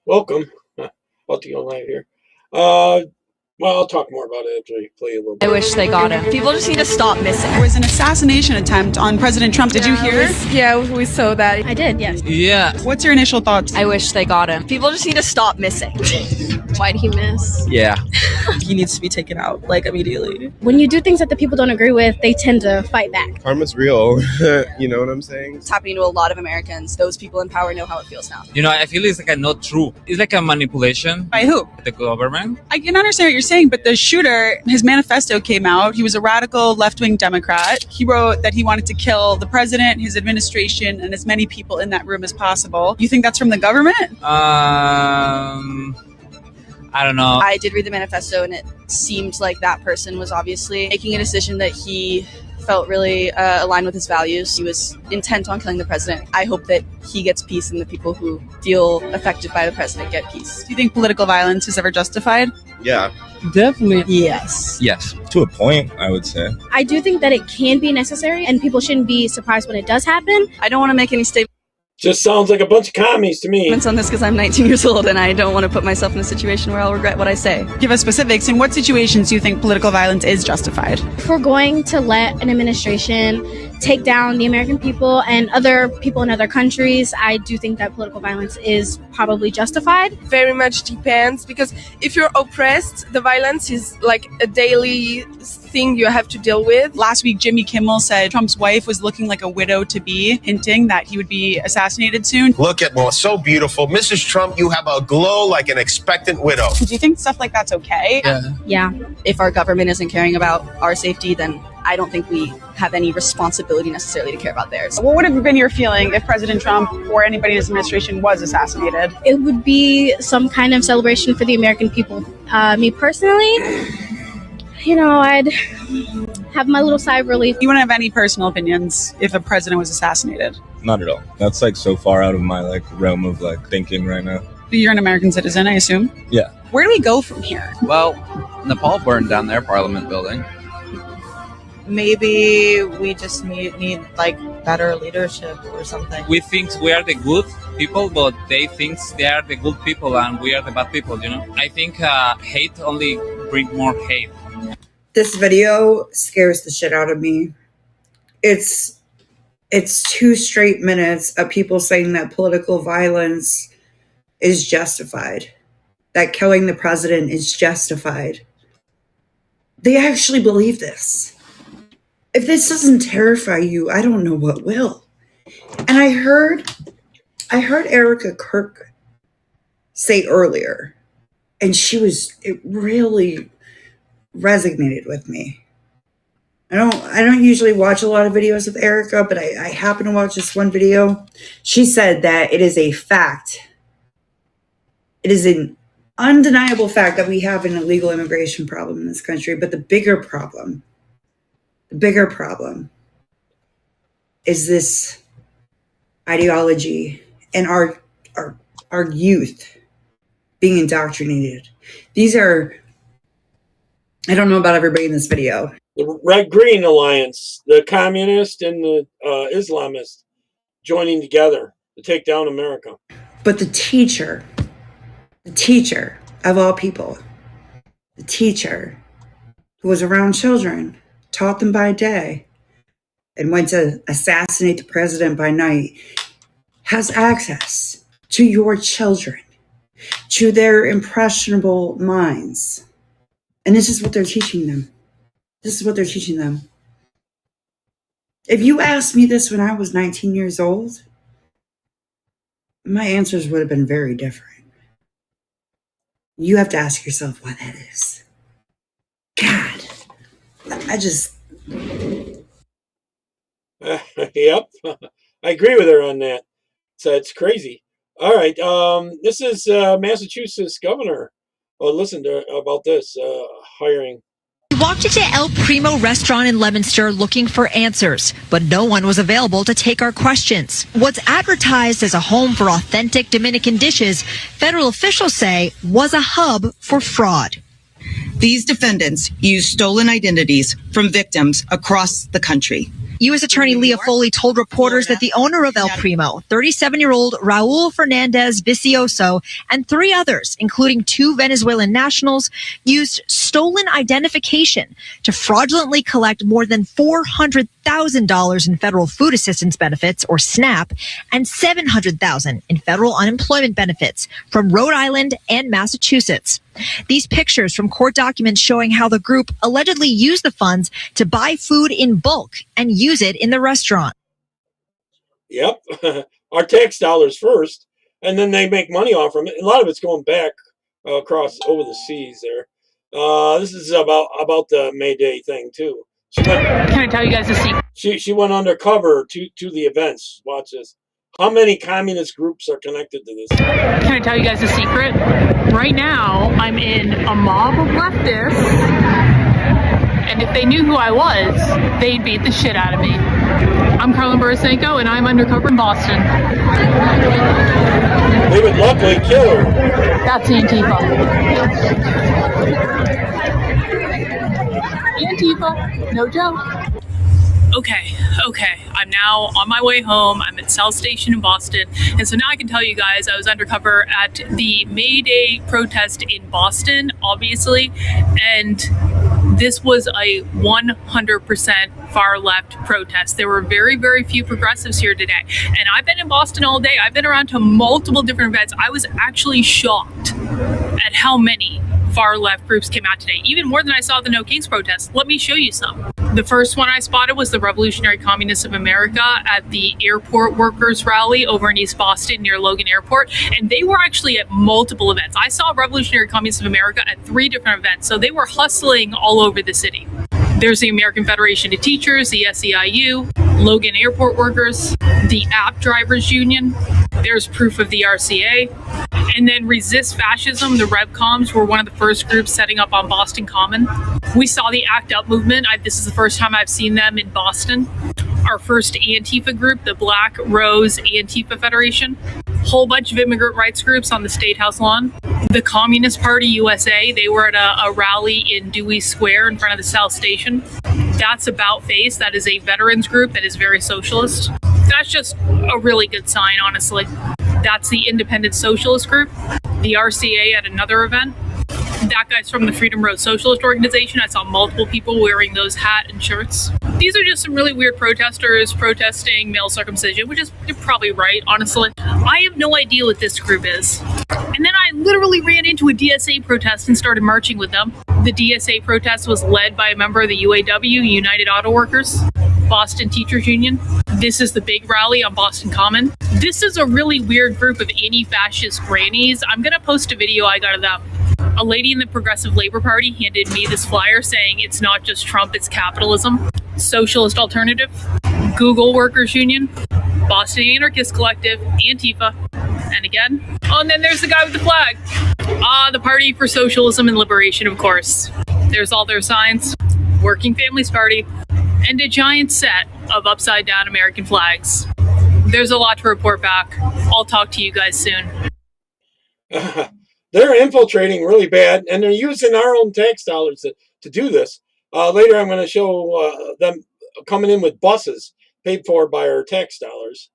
welcome. About to go live here. Well, I'll talk more about it after I play a little bit. I wish they got him. People just need to stop missing. There was an assassination attempt on President Trump. Did you hear? Yeah, we saw that. I did, yes. Yeah. What's your initial thoughts? I wish they got him. People just need to stop missing. Why'd he miss? Yeah. He needs to be taken out, like, immediately. When you do things that the people don't agree with, they tend to fight back. Karma's real. You know what I'm saying? It's happening to a lot of Americans. Those people in power know how it feels now. You know, I feel it's like not true. It's like a manipulation. By who? The government. I can understand what you're saying, but the shooter, his manifesto came out. He was a radical left-wing Democrat. He wrote that he wanted to kill the president, his administration, and as many people in that room as possible. You think that's from the government? I don't know. I did read the manifesto, and it seemed like that person was obviously making a decision that he felt really aligned with his values. He was intent on killing the president. I hope that he gets peace and the people who feel affected by the president get peace. Do you think political violence is ever justified? Yeah. Definitely. Yes. Yes. To a point, I would say. I do think that it can be necessary, and people shouldn't be surprised when it does happen. I don't want to make any statements Just sounds like a bunch of commies to me. on this because I'm 19 years old and I don't want to put myself in a situation where I'll regret what I say. Give us specifics. In what situations do you think political violence is justified? If we're going to let an administration take down the American people and other people in other countries, I do think that political violence is probably justified. Very much depends, because if you're oppressed, the violence is like a daily thing you have to deal with. Last week, Jimmy Kimmel said Trump's wife was looking like a widow-to-be, hinting that he would be assassinated soon. Look at, well, so beautiful. Mrs. Trump, you have a glow like an expectant widow. Do you think stuff like that's okay? Yeah. If our government isn't caring about our safety, then I don't think we have any responsibility necessarily to care about theirs. What would have been your feeling if President Trump or anybody in his administration was assassinated? It would be some kind of celebration for the American people. Me personally, I'd have my little sigh of relief. You wouldn't have any personal opinions if a president was assassinated? Not at all. That's like so far out of my realm of thinking right now. You're an American citizen, I assume? Yeah. Where do we go from here? Well, Nepal burned down their parliament building. Maybe we just need better leadership or something. We think we are the good people, but they think they are the good people and we are the bad people, you know? I think hate only brings more hate. This video scares the shit out of me. It's 2 straight minutes of people saying that political violence is justified, that killing the president is justified. They actually believe this. If this doesn't terrify you, I don't know what will. And I heard Erica Kirk say earlier, and it really resonated with me. I don't usually watch a lot of videos with Erica, but I happened to watch this one video. She said that it is a fact. It is an undeniable fact that we have an illegal immigration problem in this country, but the bigger problem is this ideology and our youth being indoctrinated. These are, I don't know about everybody in this video. The Red-Green Alliance, the communist and the Islamist joining together to take down America. But the teacher of all people, the teacher who was around children, taught them by day, and went to assassinate the president by night, has access to your children, to their impressionable minds. And this is what they're teaching them. This is what they're teaching them. If you asked me this when I was 19 years old, my answers would have been very different. You have to ask yourself why that is. God, Yep, I agree with her on that. So it's crazy. All right, this is Massachusetts governor. Oh, listen to about this hiring. We walked into El Primo restaurant in Leominster looking for answers, but no one was available to take our questions. What's advertised as a home for authentic Dominican dishes, federal officials say was a hub for fraud. These defendants used stolen identities from victims across the country. U.S. Attorney Leah Foley told reporters that the owner of El Primo, 37-year-old Raul Fernandez Vicioso, and 3 others, including 2 Venezuelan nationals, used stolen identification to fraudulently collect more than $400,000 in federal food assistance benefits, or SNAP, and $700,000 in federal unemployment benefits from Rhode Island and Massachusetts. These pictures from court documents showing how the group allegedly used the funds to buy food in bulk and use it in the restaurant. Yep. Our tax dollars first, and then they make money off from it. A lot of it's going back across over the seas there. This is about the Mayday thing too. Can I tell you guys a secret? She went undercover to the events. Watch this. How many communist groups are connected to this? Can I tell you guys a secret? Right now, I'm in a mob of leftists, and if they knew who I was, they'd beat the shit out of me. I'm Carlin Borisenko, and I'm undercover in Boston. They would luckily kill her. That's Antifa. Antifa, no joke. Okay, I'm now on my way home. I'm at South Station in Boston. And so now I can tell you guys I was undercover at the May Day protest in Boston, obviously. And this was a 100% far left protest. There were very, very few progressives here today. And I've been in Boston all day. I've been around to multiple different events. I was actually shocked at how many far left groups came out today, even more than I saw the No Kings protest. Let me show you some. The first one I spotted was the Revolutionary Communists of America at the airport workers rally over in East Boston near Logan Airport. And they were actually at multiple events. I saw Revolutionary Communists of America at 3 different events. So they were hustling all over the city. There's the American Federation of Teachers, the SEIU, Logan Airport Workers, the App Drivers Union. There's proof of the RCA. And then Resist Fascism, the RevComs, were one of the first groups setting up on Boston Common. We saw the ACT UP movement. This is the first time I've seen them in Boston. Our first Antifa group, the Black Rose Antifa Federation. Whole bunch of immigrant rights groups on the State House lawn. The Communist Party USA, they were at a rally in Dewey Square in front of the South Station. That's About Face. That is a veterans group that is very socialist. That's just a really good sign, honestly. That's the Independent Socialist Group, the RCA at another event. That guy's from the Freedom Road Socialist Organization. I saw multiple people wearing those hat and shirts. These are just some really weird protesters protesting male circumcision, which is probably right, honestly. I have no idea what this group is. And then I literally ran into a DSA protest and started marching with them. The DSA protest was led by a member of the UAW, United Auto Workers, Boston Teachers Union. This is the big rally on Boston Common. This is a really weird group of anti-fascist grannies. I'm going to post a video I got of them. A lady in the Progressive Labor Party handed me this flyer saying it's not just Trump, it's capitalism. Socialist Alternative, Google Workers Union, Boston Anarchist Collective, Antifa, and again. Oh, and then there's the guy with the flag. The Party for Socialism and Liberation, of course. There's all their signs. Working Families Party, and a giant set of upside-down American flags. There's a lot to report back. I'll talk to you guys soon. They're infiltrating really bad, and they're using our own tax dollars to do this. Later, I'm going to show them coming in with buses paid for by our tax dollars.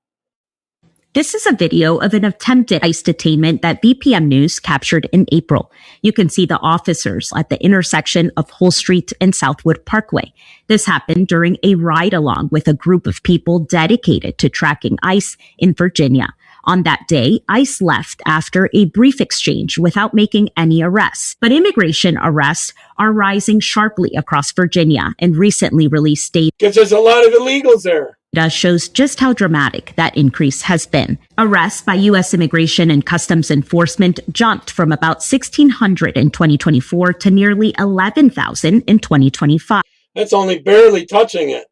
This is a video of an attempted ICE detainment that BPM News captured in April. You can see the officers at the intersection of Hull Street and Southwood Parkway. This happened during a ride-along with a group of people dedicated to tracking ICE in Virginia. On that day, ICE left after a brief exchange without making any arrests. But immigration arrests are rising sharply across Virginia, and recently released data because there's a lot of illegals there. Shows just how dramatic that increase has been. Arrests by U.S. Immigration and Customs Enforcement jumped from about 1,600 in 2024 to nearly 11,000 in 2025. That's only barely touching it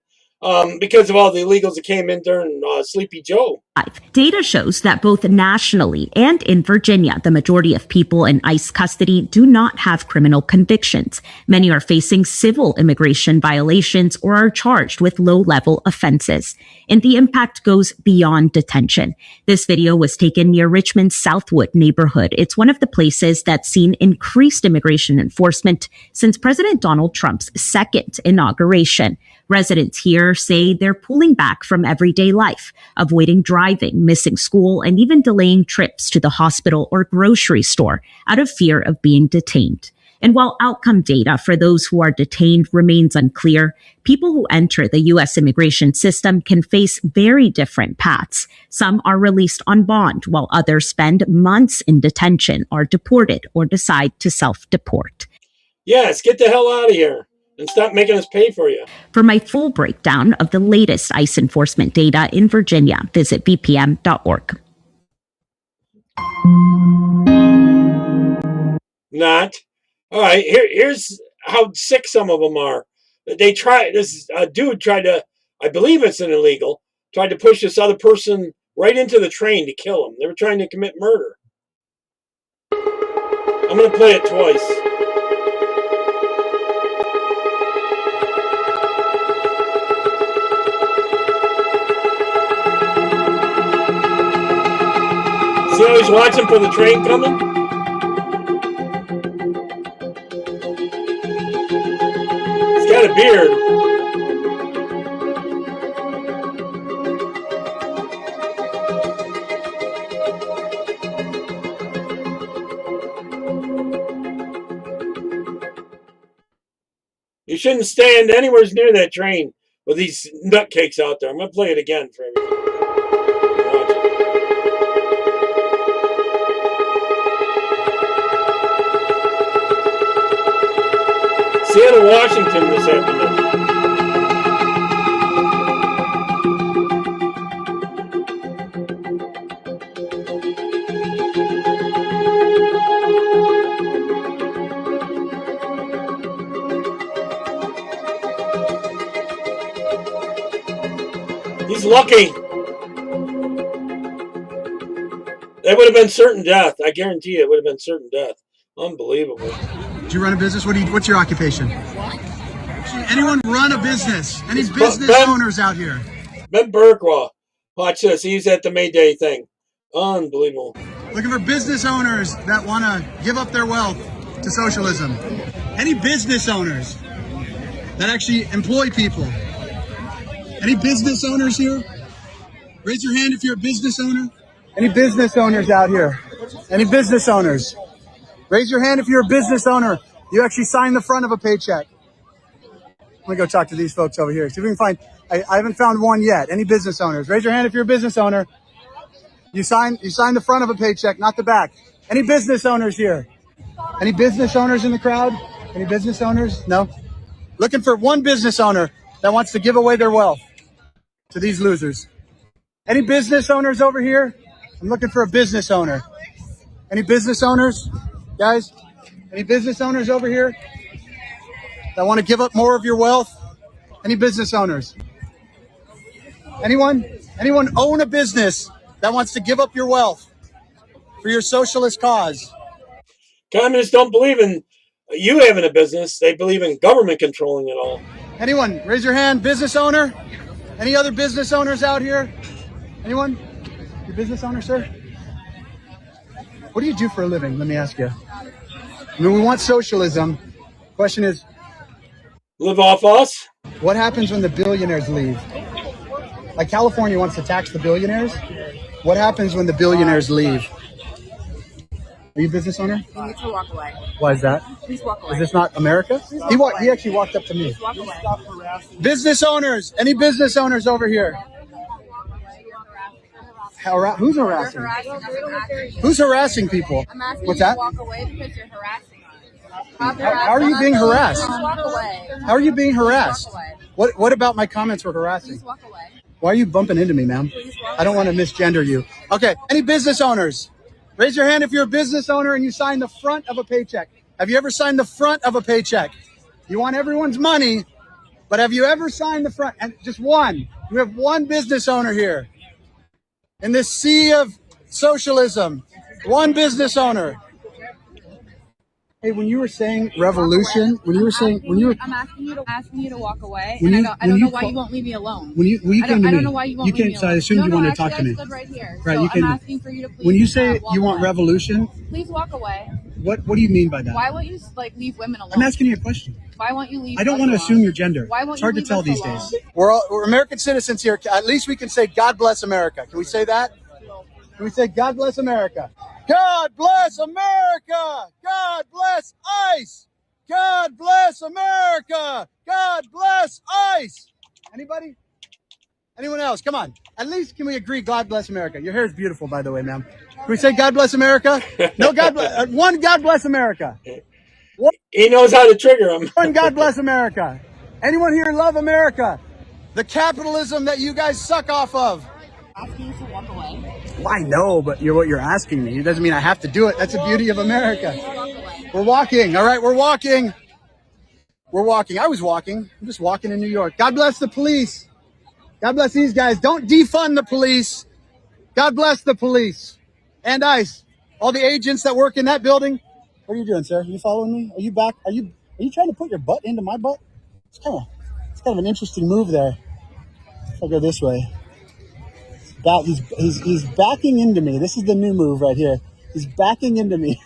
because of all the illegals that came in during Sleepy Joe. Data shows that both nationally and in Virginia, the majority of people in ICE custody do not have criminal convictions. Many are facing civil immigration violations or are charged with low-level offenses. And the impact goes beyond detention. This video was taken near Richmond's Southwood neighborhood. It's one of the places that's seen increased immigration enforcement since President Donald Trump's second inauguration. Residents here say they're pulling back from everyday life, avoiding driving, missing school, and even delaying trips to the hospital or grocery store out of fear of being detained. And while outcome data for those who are detained remains unclear, people who enter the U.S. immigration system can face very different paths. Some are released on bond, while others spend months in detention, are deported, or decide to self-deport. Yes, get the hell out of here and stop making us pay for you. For my full breakdown of the latest ICE enforcement data in Virginia, visit bpm.org. Not. All right, here's how sick some of them are. This dude tried to, I believe it's an illegal, tried to push this other person right into the train to kill him. They were trying to commit murder. I'm going to play it twice. See how he's watching for the train coming? He's got a beard. You shouldn't stand anywhere near that train with these nutcakes out there. I'm going to play it again for everybody. Seattle, Washington this afternoon. He's lucky. That would have been certain death. I guarantee you it would have been certain death. Unbelievable. Do you run a business? What's your occupation? Anyone run a business? Any business owners out here? Ben Bergwa. Watch this. He's at the Mayday thing. Unbelievable. Looking for business owners that want to give up their wealth to socialism. Any business owners that actually employ people? Any business owners here? Raise your hand if you're a business owner. Any business owners out here? Any business owners? Raise your hand if you're a business owner. You actually sign the front of a paycheck. I'm going to go talk to these folks over here. See if we can find, I haven't found one yet. Any business owners? Raise your hand if you're a business owner. You sign the front of a paycheck, not the back. Any business owners here? Any business owners in the crowd? Any business owners? No? Looking for one business owner that wants to give away their wealth to these losers. Any business owners over here? I'm looking for a business owner. Any business owners? Guys, any business owners over here that want to give up more of your wealth? Any business owners? Anyone? Anyone own a business that wants to give up your wealth for your socialist cause? Communists don't believe in you having a business. They believe in government controlling it all. Anyone? Raise your hand. Business owner? Any other business owners out here? Anyone? You business owner, sir? What do you do for a living? Let me ask you. I mean, we want socialism. Question is, live off us? What happens when the billionaires leave? Like California wants to tax the billionaires. What happens when the billionaires leave? Are you a business owner? You need to walk away. Why is that? Please walk away. Is this not America? He actually walked up to me. Walk away. Business owners. Any business owners over here? Who's harassing? Who's harassing people? I'm asking What's you that? to walk away because you're harassing us. How are you being harassed? Please walk away. How are you being harassed? Please walk away. What about my comments were harassing? Please walk away. Why are you bumping into me, ma'am? Please walk I don't want to misgender you. Okay, any business owners? Raise your hand if you're a business owner and you sign the front of a paycheck. Have you ever signed the front of a paycheck? You want everyone's money, but have you ever signed the front? And just one. You have one business owner here. in this sea of socialism. One business owner. Hey, when you were saying revolution, I'm asking you to walk away, and I don't know why you won't leave me alone. I don't know why you won't leave me So I alone. assumed No, you no, wanted to actually, talk to me. I stood right here. Right, So you can. I'm asking for you to please. When you say walk you want away. revolution, Please walk away. what do you mean by that? Why won't you leave women alone? I'm asking you a question. Why won't you leave? I don't us want to alone? assume your gender. Why won't It's hard you to leave tell us these alone? days. We're American citizens here. At least we can say God bless America. Can we say that? Can we say God bless America? God bless America! God bless ICE! God bless America! God bless ICE! Anybody? Anyone else? Come on. At least can we agree God bless America? Your hair is beautiful, by the way, ma'am. Can we say God bless America? No, God bless. One God bless America. He knows how to trigger him. One God bless America. Anyone here love America? The capitalism that you guys suck off of. Asking you to walk away. Well, I know, but what you're asking me. It doesn't mean I have to do it. That's the beauty of America. We're walking. All right, we're walking. We're walking. I was walking. I'm just walking in New York. God bless the police. God bless these guys. Don't defund the police. God bless the police and ICE. All the agents that work in that building. What are you doing, sir? Are you following me? Are you back? Are you trying to put your butt into my butt? It's kind of an interesting move there. I'll go this way. He's backing into me. This is the new move right here. He's backing into me.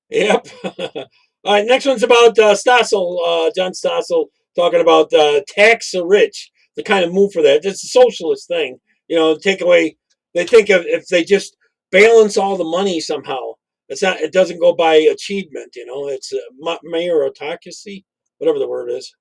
Yep. All right, next one's about Stossel, John Stossel, talking about tax the rich, the kind of move for that. It's a socialist thing. You know, take away, they think of if they just balance all the money somehow. It doesn't go by achievement, you know. It's meritocracy, whatever the word is.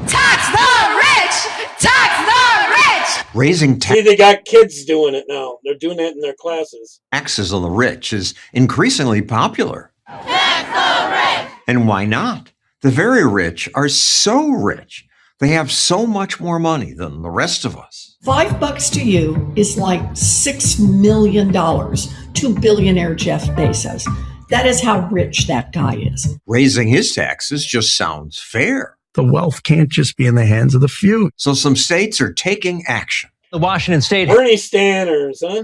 Tax the rich! Tax the rich! Raising See, they got kids doing it now. They're doing that in their classes. taxes on the rich is increasingly popular. Tax the rich! And why not? The very rich are so rich. They have so much more money than the rest of us. $5 to you is like $6 million to billionaire Jeff Bezos. That is how rich that guy is. Raising his taxes just sounds fair. The wealth can't just be in the hands of the few. So some states are taking action. The Washington State. Bernie Sanders, huh?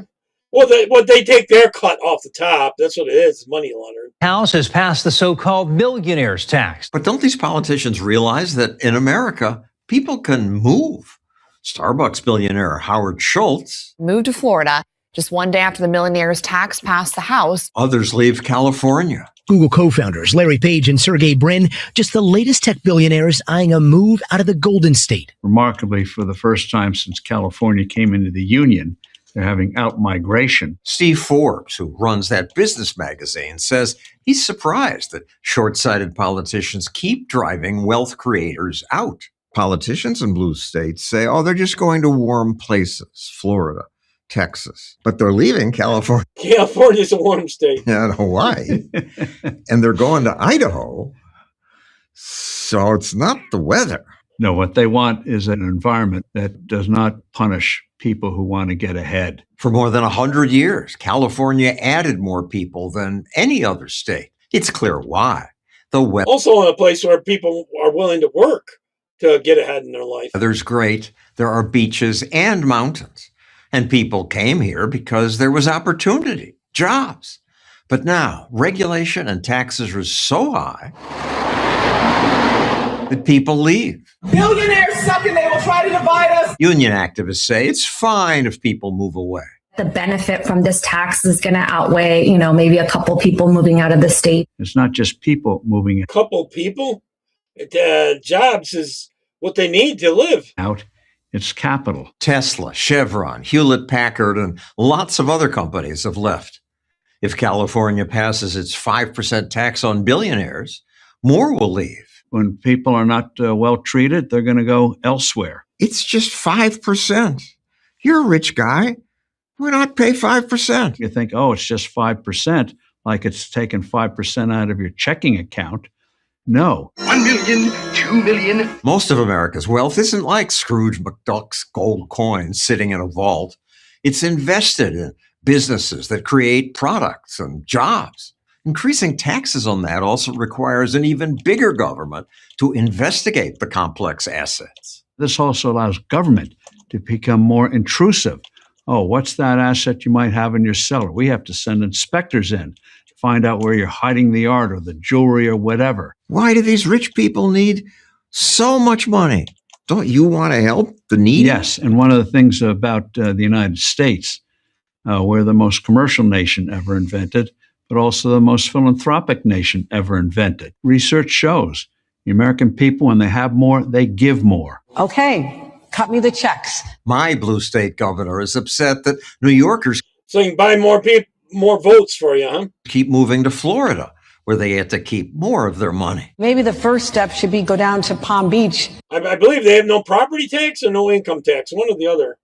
Well, they take their cut off the top. That's what it is, money laundering. House has passed the so-called millionaires tax. But don't these politicians realize that in America, people can move? Starbucks billionaire Howard Schultz. Moved to Florida just one day after the millionaires tax passed the House. Others leave California. Google co-founders Larry Page and Sergey Brin, just the latest tech billionaires eyeing a move out of the Golden State. Remarkably, for the first time since California came into the Union, they're having out-migration. Steve Forbes, who runs that business magazine, says he's surprised that short-sighted politicians keep driving wealth creators out. Politicians in blue states say, oh, they're just going to warm places, Florida, Texas. But they're leaving California. California's a warm state. And Hawaii. And they're going to Idaho. So it's not the weather. No, what they want is an environment that does not punish people who want to get ahead. For more than 100 years, California added more people than any other state. It's clear why. The Also in a place where people are willing to work to get ahead in their life. weather's great. There are beaches and mountains. And people came here because there was opportunity, jobs. But now, regulation and taxes are so high that people leave. Billionaires suck and they will try to divide us. Union activists say it's fine if people move away. The benefit from this tax is going to outweigh, maybe a couple people moving out of the state. It's not just people moving Couple people? Jobs is what they need to live. out. It's capital. Tesla, Chevron, Hewlett-Packard, and lots of other companies have left. If California passes its 5% tax on billionaires, more will leave. When people are not well treated, they're going to go elsewhere. It's just 5%. You're a rich guy. Why not pay 5%? You think, oh, it's just 5%, like it's taking 5% out of your checking account. No. 1 million, 2 million. Most of America's wealth isn't like Scrooge McDuck's gold coins sitting in a vault. It's invested in businesses that create products and jobs. Increasing taxes on that also requires an even bigger government to investigate the complex assets. This also allows government to become more intrusive. Oh, what's that asset you might have in your cellar? We have to send inspectors in to find out where you're hiding the art or the jewelry or whatever. Why do these rich people need so much money? Don't you want to help the needy? Yes, and one of the things about the United States, we're the most commercial nation ever invented, but also the most philanthropic nation ever invented. Research shows the American people, when they have more, they give more. Okay, cut me the checks. My blue state governor is upset that New Yorkers So you can buy more votes for you, huh? keep moving to Florida, where they get to keep more of their money. Maybe the first step should be go down to Palm Beach I believe they have no property tax or no income tax, one or the other.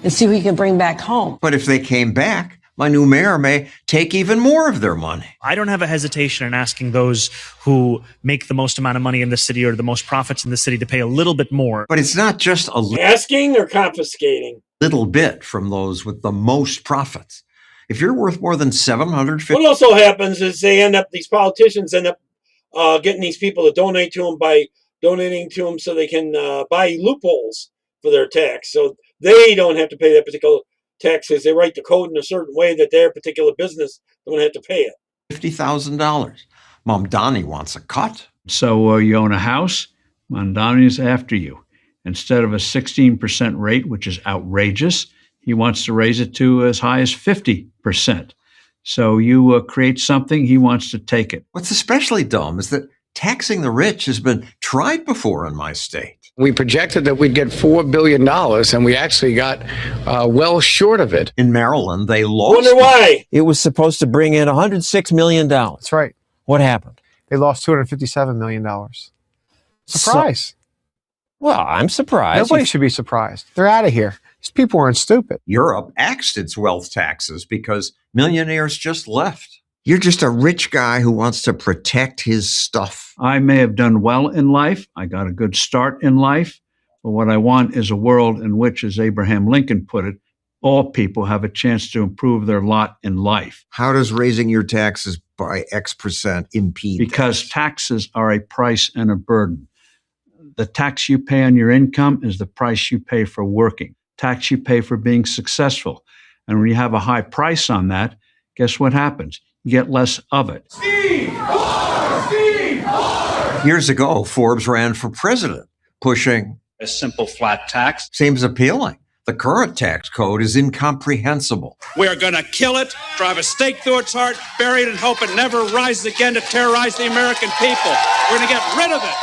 and see who you can bring back home. But if they came back, my new mayor may take even more of their money. I don't have a hesitation in asking those who make the most amount of money in the city or the most profits in the city to pay a little bit more. But it's not just a Asking or confiscating? little bit from those with the most profits. If you're worth more than $750, What also happens is these politicians end up getting these people to donate to them by donating to them so they can buy loopholes for their tax. So they don't have to pay that particular taxes. They write the code in a certain way that their particular business don't have to pay it. $50,000. Mamdani wants a cut. So you own a house, Mamdani is after you. Instead of a 16% rate, which is outrageous, he wants to raise it to as high as 50%. So you create something, he wants to take it. What's especially dumb is that taxing the rich has been tried before in my state. We projected that we'd get $4 billion, and we actually got well short of it. In Maryland, they lost. Wonder why? It was supposed to bring in $106 million. That's right. What happened? They lost $257 million. Surprise. Well, I'm surprised. Nobody should be surprised. They're out of here. These people aren't stupid. Europe axed its wealth taxes because millionaires just left. You're just a rich guy who wants to protect his stuff. I may have done well in life. I got a good start in life. But what I want is a world in which, as Abraham Lincoln put it, all people have a chance to improve their lot in life. How does raising your taxes by X% impede? Because taxes are a price and a burden. The tax you pay on your income is the price you pay for working. Tax you pay for being successful. And when you have a high price on that, guess what happens? You get less of it. Years ago, Forbes ran for president, pushing a simple flat tax. Seems appealing. The current tax code is incomprehensible. We are going to kill it, drive a stake through its heart, bury it, and hope it never rises again to terrorize the American people. We're going to get rid of it.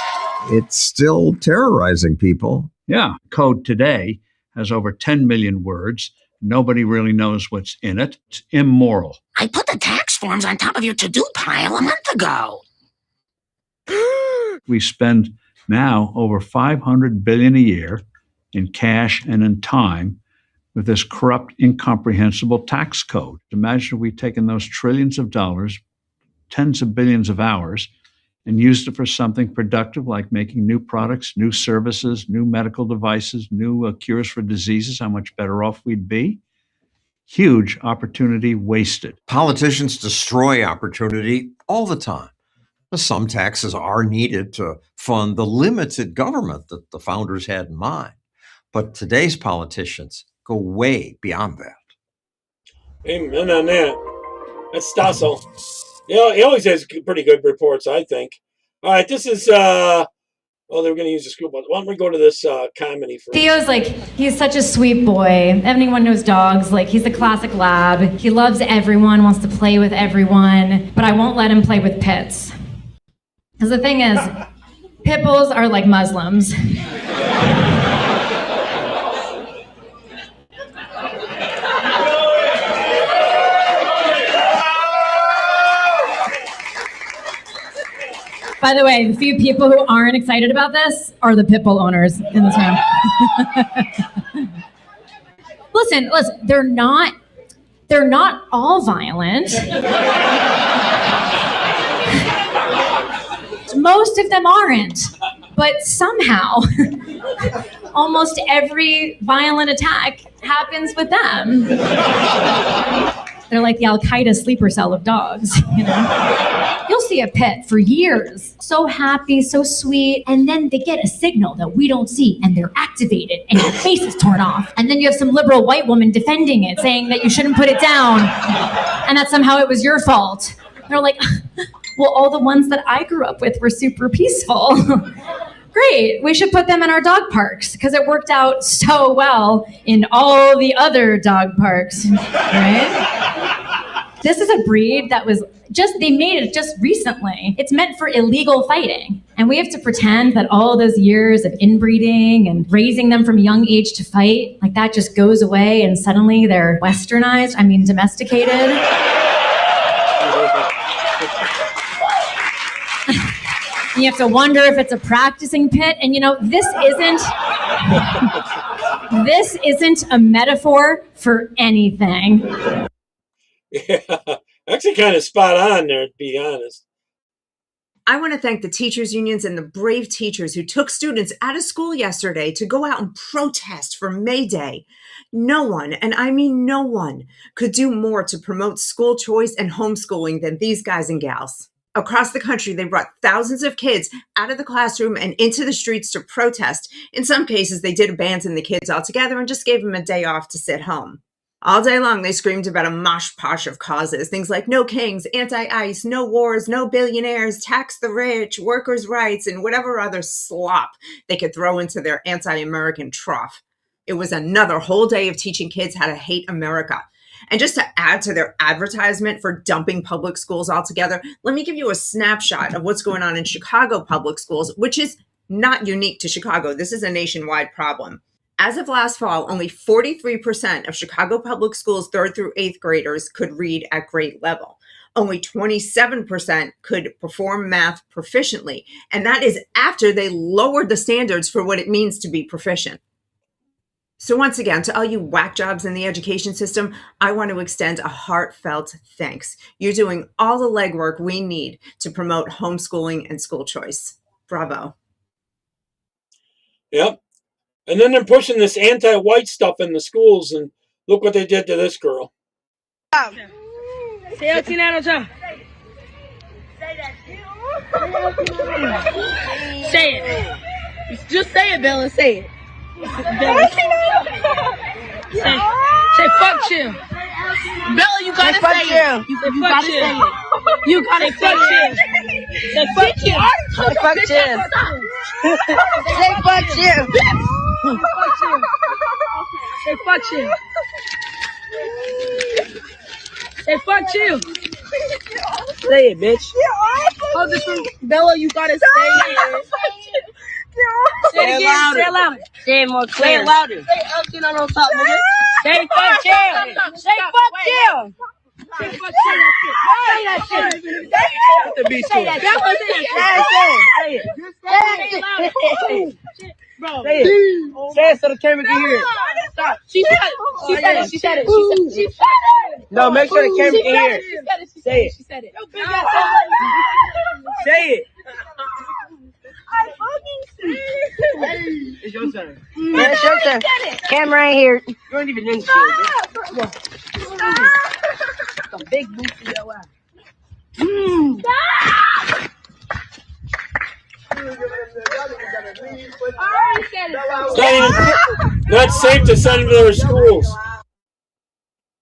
It's still terrorizing people. Yeah. Code today has over 10 million words. Nobody really knows what's in it. It's immoral. I put the tax forms on top of your to-do pile a month ago. We spend now over $500 billion a year in cash and in time with this corrupt, incomprehensible tax code. Imagine if we'd taken those trillions of dollars, tens of billions of hours, and used it for something productive like making new products, new services, new medical devices, new cures for diseases, how much better off we'd be. Huge opportunity wasted. Politicians destroy opportunity all the time. Some taxes are needed to fund the limited government that the founders had in mind. But today's politicians go way beyond that. Amen on that. That's Stasso. Yeah, he always has pretty good reports, I think. All right, this is, they were going to use the school bus. Why don't we go to this comedy first? Theo's he's such a sweet boy. Anyone knows dogs. He's the classic lab. He loves everyone, wants to play with everyone, but I won't let him play with pits. Because the thing is, pit bulls are like Muslims. By the way, the few people who aren't excited about this are the pit bull owners in this room. Listen, they're not all violent. Most of them aren't, but somehow almost every violent attack happens with them. They're like the Al-Qaeda sleeper cell of dogs, you know? You'll see a pit for years, so happy, so sweet, and then they get a signal that we don't see, and they're activated, and your face is torn off. And then you have some liberal white woman defending it, saying that you shouldn't put it down, and that somehow it was your fault. They're like, well, all the ones that I grew up with were super peaceful. Great, we should put them in our dog parks because it worked out so well in all the other dog parks, right? This is a breed that was they made it just recently. It's meant for illegal fighting. And we have to pretend that all those years of inbreeding and raising them from a young age to fight, like that just goes away and suddenly they're westernized, domesticated. You have to wonder if it's a practicing pit. And this isn't a metaphor for anything. Yeah, actually kind of spot on there, to be honest. I want to thank the teachers' unions and the brave teachers who took students out of school yesterday to go out and protest for May Day. No one, and I mean no one, could do more to promote school choice and homeschooling than these guys and gals. Across the country, they brought thousands of kids out of the classroom and into the streets to protest. In some cases, they did abandon the kids altogether and just gave them a day off to sit home. All day long, they screamed about a mosh posh of causes, things like no kings, anti-ICE, no wars, no billionaires, tax the rich, workers' rights, and whatever other slop they could throw into their anti-American trough. It was another whole day of teaching kids how to hate America. And just to add to their advertisement for dumping public schools altogether, let me give you a snapshot of what's going on in Chicago public schools, which is not unique to Chicago. This is a nationwide problem. As of last fall, only 43% of Chicago public schools 3rd through 8th graders could read at grade level. Only 27% could perform math proficiently. And that is after they lowered the standards for what it means to be proficient. So once again, to all you whack jobs in the education system, I want to extend a heartfelt thanks. You're doing all the legwork we need to promote homeschooling and school choice. Bravo. Yep. And then they're pushing this anti-white stuff in the schools, and look what they did to this girl. Say it. Just say it, Bella. Say it. Say fuck chill. Bella, you gotta say it. You gotta say it. You gotta say fuck chill. Say fuck chill. Say fuck chill. Say fuck chill. Say fuck chill. Say fuck chill. Say it, bitch. Hold this from Bella, you gotta say it. Say it again. Say it louder. Say it more clear. Say it louder. Say it on top, nigga. Say fuck chill. Say fuck chill. Say fuck chill. Say that shit. Say that shit. Say it. Say it louder. Bro. Say it. Say it so the camera can hear it. Stop. She said it. She said it. She said it. She said it. No, make sure the camera can hear it. Say it. She said it. Say it. I fucking see. It's your turn. Yeah, it's your turn. Camera ain't here. You don't even need to. Stop. A big boot to your eye. Not safe to send them to their schools.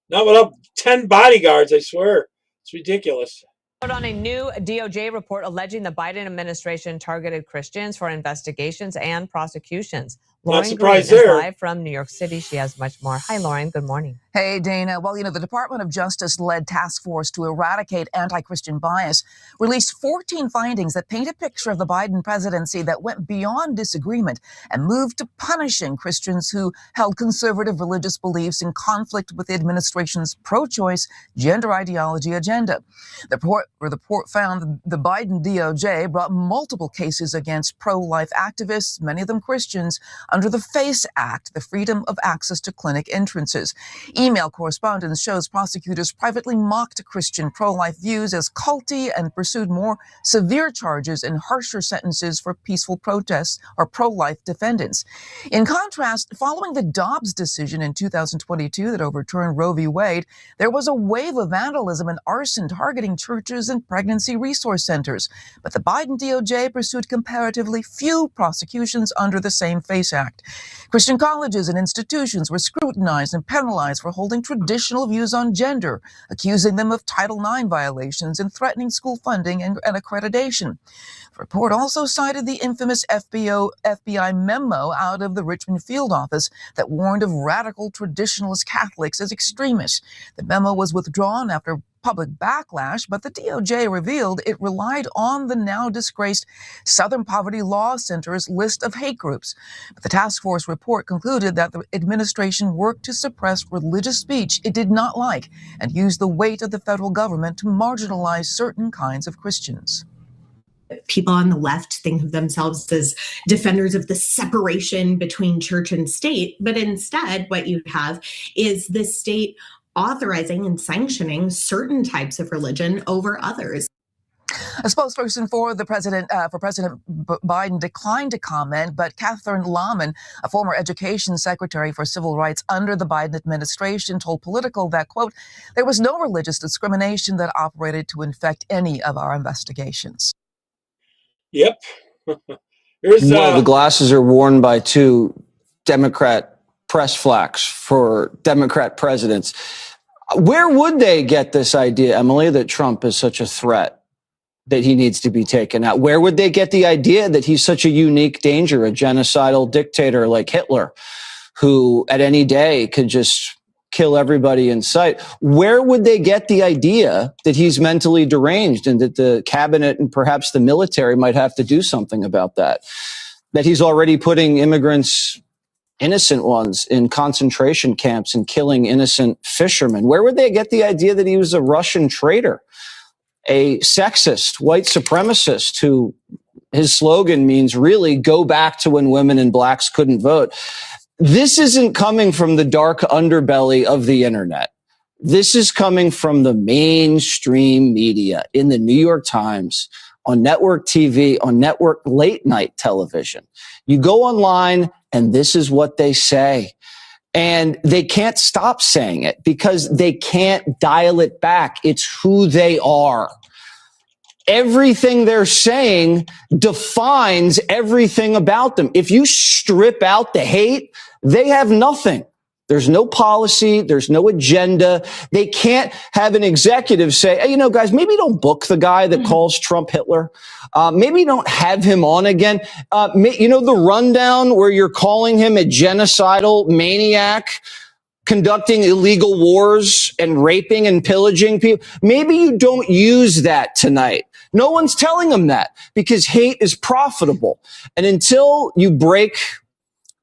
Not without 10 bodyguards, I swear. It's ridiculous. On a new DOJ report alleging the Biden administration targeted Christians for investigations and prosecutions. Lauren Green is live from New York City. She has much more. Hi, Lauren. Good morning. Hey, Dana. Well, the Department of Justice-led task force to eradicate anti-Christian bias released 14 findings that paint a picture of the Biden presidency that went beyond disagreement and moved to punishing Christians who held conservative religious beliefs in conflict with the administration's pro-choice gender ideology agenda. The report found the Biden DOJ brought multiple cases against pro-life activists, many of them Christians, under the FACE Act, the Freedom of Access to Clinic Entrances. Email correspondence shows prosecutors privately mocked Christian pro-life views as culty and pursued more severe charges and harsher sentences for peaceful protests or pro-life defendants. In contrast, following the Dobbs decision in 2022 that overturned Roe v. Wade, there was a wave of vandalism and arson targeting churches and pregnancy resource centers. But the Biden DOJ pursued comparatively few prosecutions under the same FACE Act. Christian colleges and institutions were scrutinized and penalized for holding traditional views on gender, accusing them of Title IX violations and threatening school funding and accreditation. The report also cited the infamous FBI memo out of the Richmond field office that warned of radical traditionalist Catholics as extremists. The memo was withdrawn after public backlash, but the DOJ revealed it relied on the now disgraced Southern Poverty Law Center's list of hate groups. But the task force report concluded that the administration worked to suppress religious speech it did not like and used the weight of the federal government to marginalize certain kinds of Christians. People on the left think of themselves as defenders of the separation between church and state, but instead what you have is the state authorizing and sanctioning certain types of religion over others. A spokesperson for President Biden declined to comment, but Catherine Lahman, a former education secretary for civil rights under the Biden administration, told Politico that, quote, there was no religious discrimination that operated to infect any of our investigations. Yep. Well, the glasses are worn by two Democrat press flacks for Democrat presidents. Where would they get this idea, Emily, that Trump is such a threat that he needs to be taken out? Where would they get the idea that he's such a unique danger, a genocidal dictator like Hitler, who at any day could just kill everybody in sight? Where would they get the idea that he's mentally deranged and that the cabinet and perhaps the military might have to do something about that? That he's already putting immigrants, innocent ones, in concentration camps and killing innocent fishermen? Where would they get the idea that he was a Russian traitor, a sexist, white supremacist who his slogan means really go back to when women and blacks couldn't vote? This isn't coming from the dark underbelly of the internet. This is coming from the mainstream media in the New York Times, on network TV, on network late night television. You go online and this is what they say. And they can't stop saying it because they can't dial it back. It's who they are. Everything they're saying defines everything about them. If you strip out the hate, they have nothing. There's no policy. There's no agenda. They can't have an executive say, hey, you know, guys, maybe don't book the guy that calls Trump Hitler. Maybe don't have him on again. You know, the rundown where you're calling him a genocidal maniac, conducting illegal wars and raping and pillaging people. Maybe you don't use that tonight. No one's telling them that because hate is profitable. And until you break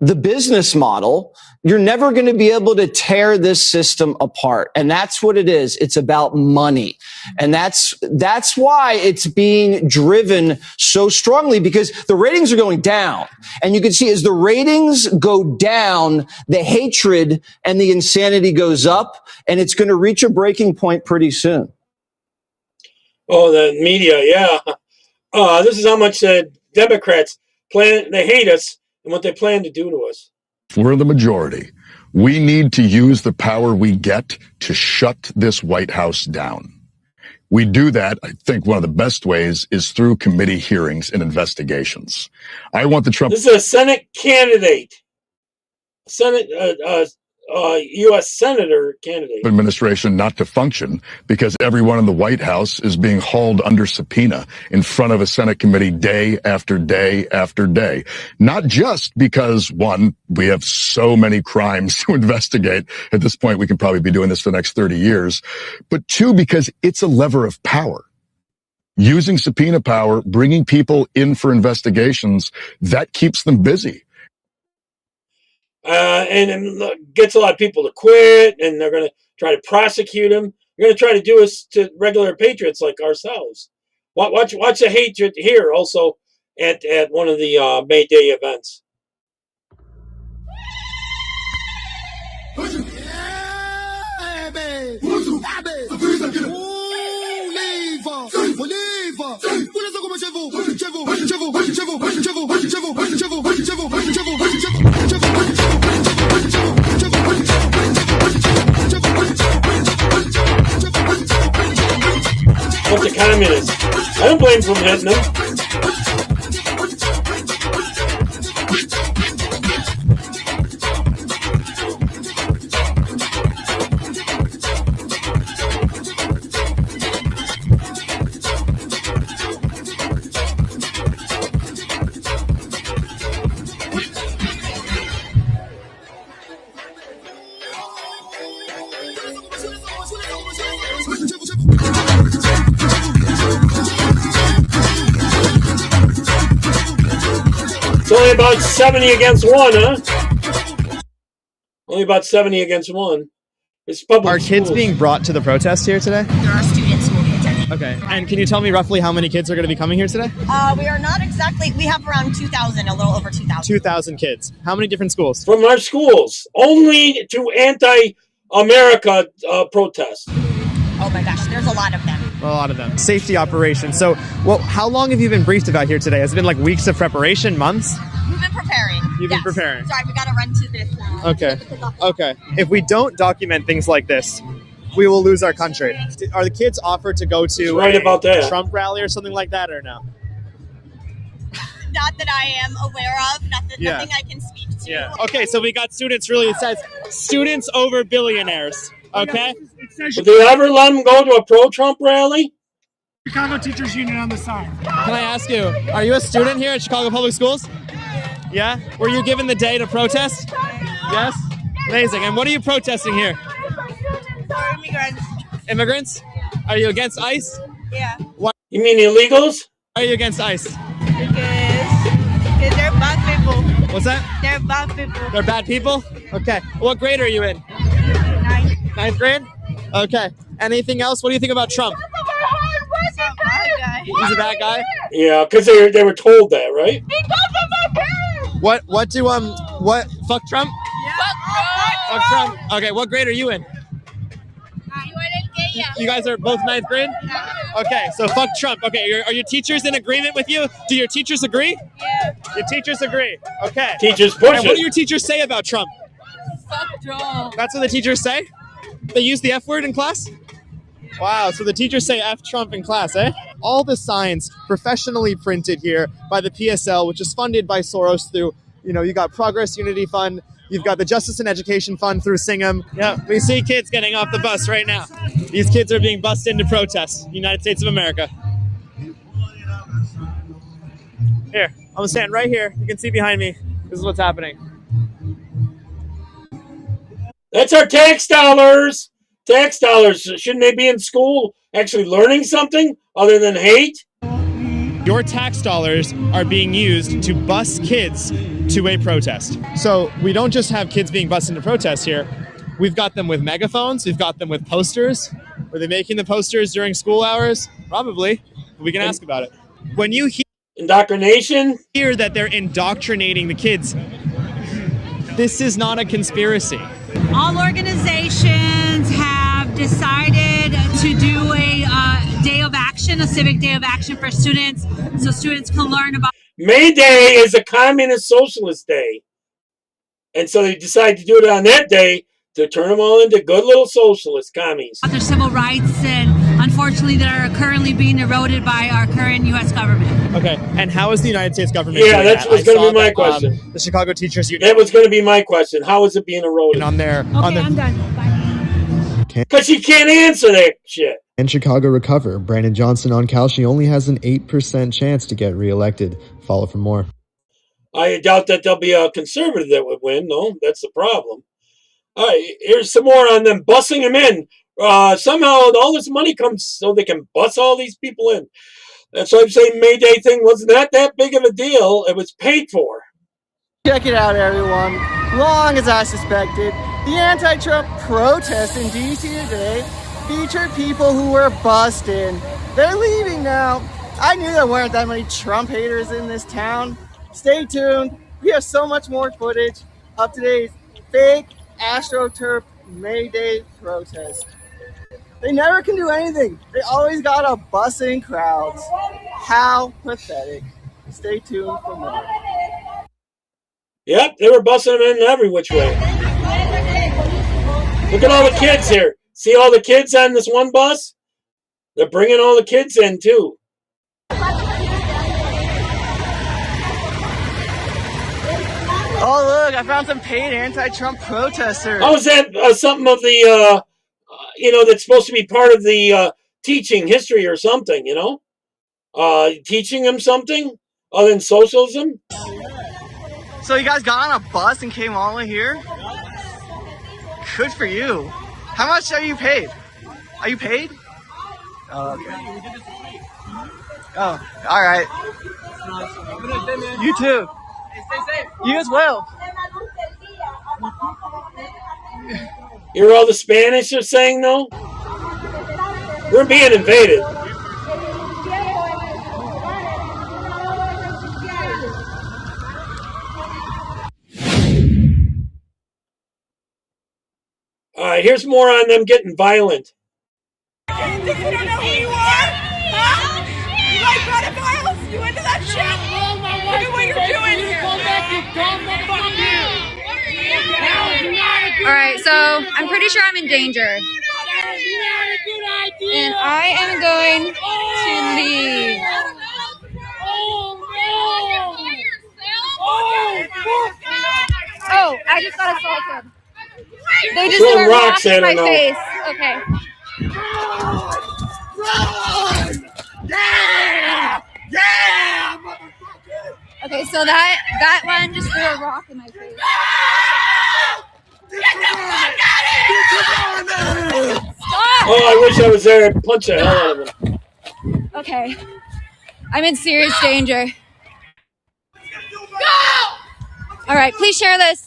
the business model, you're never going to be able to tear this system apart. And that's what it is. It's about money. And that's why it's being driven so strongly, because the ratings are going down. And you can see as the ratings go down, the hatred and the insanity goes up, and it's going to reach a breaking point pretty soon. Oh, the media, yeah. This is how much Democrats plan. They hate us and what they plan to do to us. We're the majority. We need to use the power we get to shut this White House down. We do that, I think one of the best ways is through committee hearings and investigations. I want the Trump... This is a Senate candidate. U.S. Senator candidate. Administration not to function because everyone in the White House is being hauled under subpoena in front of a Senate committee day after day after day. Not just because, one, we have so many crimes to investigate. At this point, we can probably be doing this for the next 30 years. But two, because it's a lever of power. Using subpoena power, bringing people in for investigations, that keeps them busy. And it gets a lot of people to quit, and they're going to try to prosecute them. They're going to try to do us to regular patriots like ourselves. Watch the hatred here also at one of the May Day events. Bunch of communists. I don't blame them for hitting them. It's only about 70 against 1, huh? Only about 70 against 1. It's public Are kids schools. being brought to the protest here today? There are students who will be attending. Okay. And can you tell me roughly how many kids are going to be coming here today? We are not exactly, we have around 2,000, a little over 2,000. 2,000 kids. How many different schools? From our schools. Only to anti-America protests. Oh my gosh, there's a lot of them. A lot of them. Safety operations. So, well, how long have you been briefed about here today? Has it been like weeks of preparation, months? We've been preparing. You've been preparing. Sorry, we gotta run to this. Okay. Okay. If we don't document things like this, we will lose our country. Are the kids offered to go to about that. Trump rally or something like that, or no? Not that I am aware of. Nothing I can speak to. Yeah. Okay, so we got students. Really, it says students over billionaires. Okay. Would they ever let them go to a pro-Trump rally? Chicago Teachers Union on the side. Can I ask you, are you a student here at Chicago Public Schools? Yeah? Were you given the day to protest? Yes? Amazing. And what are you protesting here? For immigrants. Immigrants? Are you against ICE? Yeah. Why? You mean illegals? Why are you against ICE? Because they're bad people. What's that? They're bad people. They're bad people? Okay. What grade are you in? Ninth grade? Okay. Anything else? What do you think about Trump? He's a bad guy. He's a bad guy? Yeah, because they were told that, right? What fuck Trump? Yeah. Fuck Trump. Okay, what grade are you in? You guys are both ninth grade? Okay, so fuck Trump. Okay, are your teachers in agreement with you? Do your teachers agree? Yeah. Your teachers agree. Okay. Teachers push And what it. do your teachers say about Trump? Fuck Trump. That's what the teachers say? They use the F word in class? Wow, so the teachers say F Trump in class, eh? All the signs professionally printed here by the PSL, which is funded by Soros through, you got Progress Unity Fund, you've got the Justice and Education Fund through Singham. Yeah, we see kids getting off the bus right now. These kids are being bussed into protest, United States of America. Here, I'm gonna stand right here. You can see behind me. This is what's happening. That's our tax dollars. Tax dollars. Shouldn't they be in school actually learning something other than hate? Your tax dollars are being used to bus kids to a protest. So we don't just have kids being bused into protests here. We've got them with megaphones. We've got them with posters. Were they making the posters during school hours? Probably. We can ask about it. When you hear indoctrination, hear that they're indoctrinating the kids, this is not a conspiracy. All organizations have decided to do a day of action, a civic day of action for students, so students can learn about. May Day is a communist socialist day. And so they decided to do it on that day to turn them all into good little socialist commies. Their civil rights, and unfortunately that are currently being eroded by our current U.S. government. Okay, and how is the United States government doing that was going to be my question. The Chicago Teachers Union. That was going to be my question. How is it being eroded? On their, I'm done. Bye. Because you can't answer that shit. Can Chicago recover? Brandon Johnson on Calshi only has an 8% chance to get reelected. Follow for more. I doubt that there'll be a conservative that would win. No, that's the problem. All right, here's some more on them bussing them in. Somehow all this money comes so they can bus all these people in. That's why I'm saying May Day thing wasn't that big of a deal. It was paid for. Check it out, everyone. Long as I suspected, the anti-Trump protests in D.C. today featured people who were bussed in. They're leaving now. I knew there weren't that many Trump haters in this town. Stay tuned. We have so much more footage of today's fake AstroTurf May Day protest. They never can do anything. They always got a bussing crowds. How pathetic. Stay tuned for more. Yep, they were bussing them in every which way. Look at all the kids here. See all the kids on this one bus? They're bringing all the kids in too. Oh, look, I found some paid anti-Trump protesters. How is that something of the, that's supposed to be part of the teaching history or something, teaching them something other than socialism? So you guys got on a bus and came all the way here? Good for you. How much are you paid? Are you paid? Oh, okay. Oh, all right. You too. You as well. You hear all the Spanish are saying, though? We're being invaded. Here's more on them getting violent. You think you don't know who you are? Huh? You like pedophiles? You into that shit? Look at what you're doing here. Alright, so I'm pretty sure I'm in danger. And I am going to leave. Oh, I just got assaulted. They just threw a rock in my face. Okay. Okay, so that one just threw a rock in my face. Oh, I wish I was there and punch the hell out of him. Okay. I'm in serious danger. All right, please share this.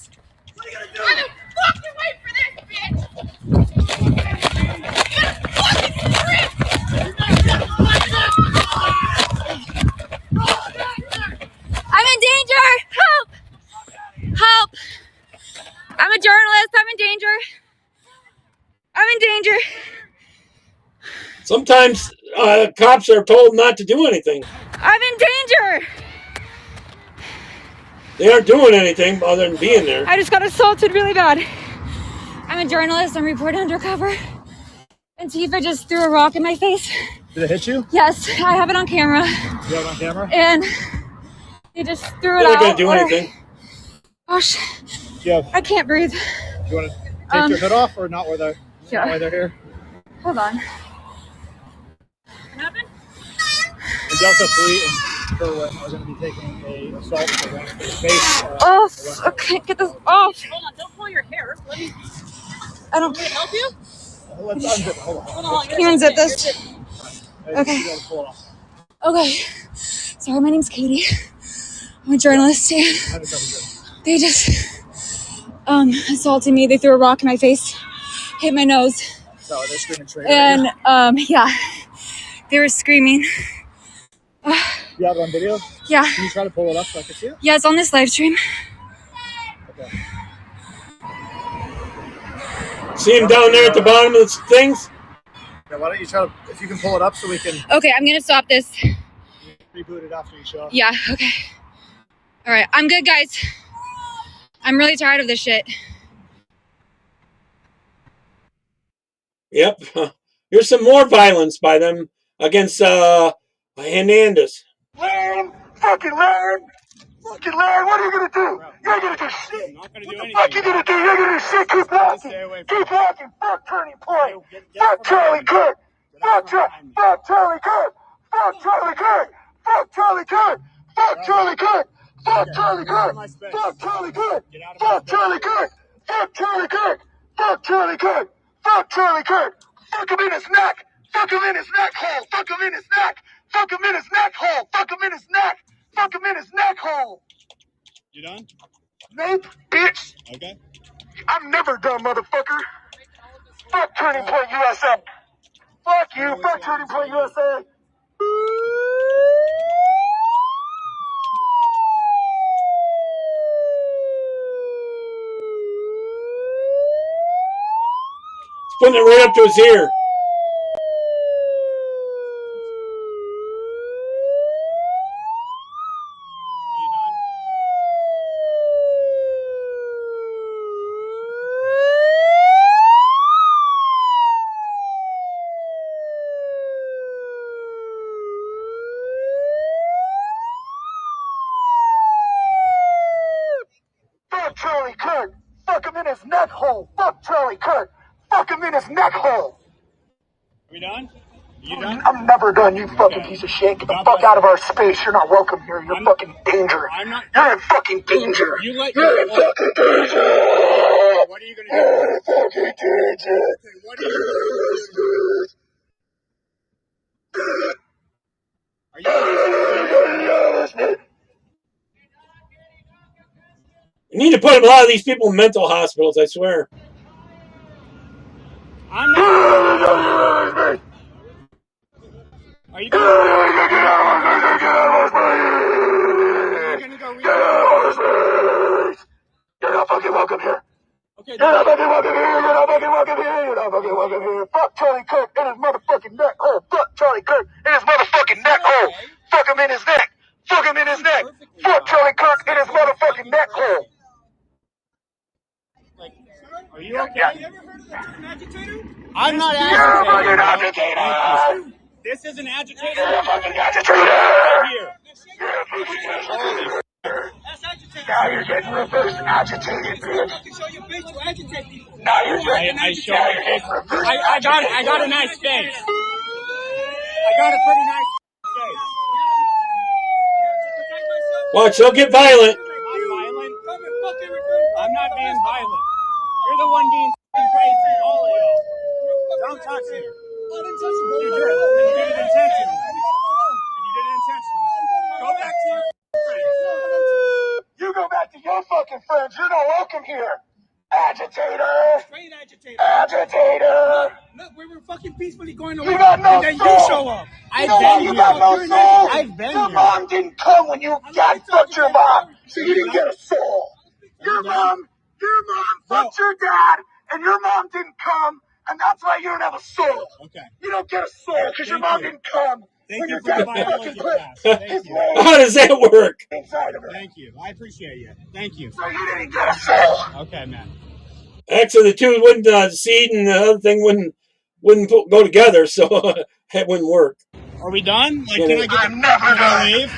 I'm in danger! Help! Help! I'm a journalist. I'm in danger. I'm in danger. Sometimes cops are told not to do anything. I'm in danger. They aren't doing anything other than being there. I just got assaulted really bad. I'm a journalist. I'm reporting undercover. And Tifa just threw a rock in my face. Did it hit you? Yes, I have it on camera. You have it on camera? And they just threw it They're out. not going to do anything. Gosh, I can't breathe. Do you want to take your hood off or not while they're here? Hold on. And Delta 3 and Kerwin are going to be taking a assault for base. Oh, I can't get this off. Hold on, don't pull your hair. Let me. I don't. Can I help you? Let's unzip. Hold on. Can you unzip this? Okay. Okay. Sorry, my name's Katie. I'm a journalist, and they just assaulted me. They threw a rock in my face, hit my nose. So they're screaming traitor. And yeah, they were screaming. You have it on video? Yeah. Can you try to pull it up so I can see it? Yeah, it's on this live stream. Okay. See him down there at the bottom of the things? Yeah, why don't you try to, if you can pull it up so we can Okay, I'm gonna stop this. reboot it after you show up. Yeah, okay. All right, I'm good, guys. I'm really tired of this shit. Yep. Here's some more violence by them against Hernandez. Learn! Fucking learn! Fucking learn! What are you gonna do? You ain't gonna do shit! What the fuck you gonna do? You ain't gonna do shit! Keep walking! Keep walking! Fuck Turning Point! Fuck Charlie Kirk! Fuck Charlie Kirk! Fuck Charlie Kirk! Fuck Charlie Kirk! Fuck Charlie Kirk! Fuck Charlie Kirk! Fuck Charlie Kirk! Fuck Charlie Kirk! Fuck Charlie Kirk! Fuck Charlie Kirk! Fuck Charlie Kirk! Fuck him in his neck! Fuck him in his neck hole! Fuck him in his neck! Fuck him in his neck hole! Fuck him in his neck! Fuck him in his neck hole! You done? Nope, bitch! Okay. I'm never done, motherfucker! Fuck Turning Point USA! Fuck you! Fuck Turning Point USA! Putting it right up to his ear. his neck hole. Fuck Charlie Kirk. Fuck him in his neck hole. Are we done? You done? I'm never done, you fucking piece of shit. Get the fuck out of our space. You're not welcome here. You're fucking danger. You're in fucking danger. You're in fucking danger. What are you gonna do? You're in fucking danger. What are you gonna do? You need to put a lot of these people in mental hospitals, I swear. I'm not. Are you gonna get out of You're not fucking welcome here. You're not fucking welcome here. You're not fucking welcome here. You're not fucking welcome here. Fuck Charlie Kirk in his motherfucking neck hole. Fuck Charlie Kirk in his motherfucking neck hole. Fuck him in his neck. Fuck him in his neck. Fuck Charlie Kirk in his motherfucking neck hole. Are you okay? Yeah. You ever heard of the term agitator? I'm not agitating. You're a fucking agitator. This is an agitator. You're a fucking agitator. Right here. You're a fucking agitator. Now you're getting reverse agitated, bitch. Show your face to agitate people. Now you're getting I got a nice face. I got a pretty nice face. Watch, they'll get violent. I'm violent. I'm not being violent. You're the one being crazy, all of y'all. Don't touch me. You did it intentionally. Go back to your friends. You go back to your fucking friends. You're not welcome here. Agitator. Straight agitator. Agitator. Look, we were fucking peacefully going You away. got no And then soul. you show up. You got no soul. I've been Your here. mom didn't come when you got fucked your mom, so you didn't get a soul. Your mom fucked your dad, and your mom didn't come, and that's why you don't have a soul. Okay. You don't get a soul because your mom didn't come when your dad fucking put his name How does that work? inside of her. Thank you. I appreciate you. Thank you. So you didn't get a soul. Okay, man. Actually, the two wouldn't seed, and the other thing wouldn't go together, so it wouldn't work. Are we done? Like, I'm never done. leave?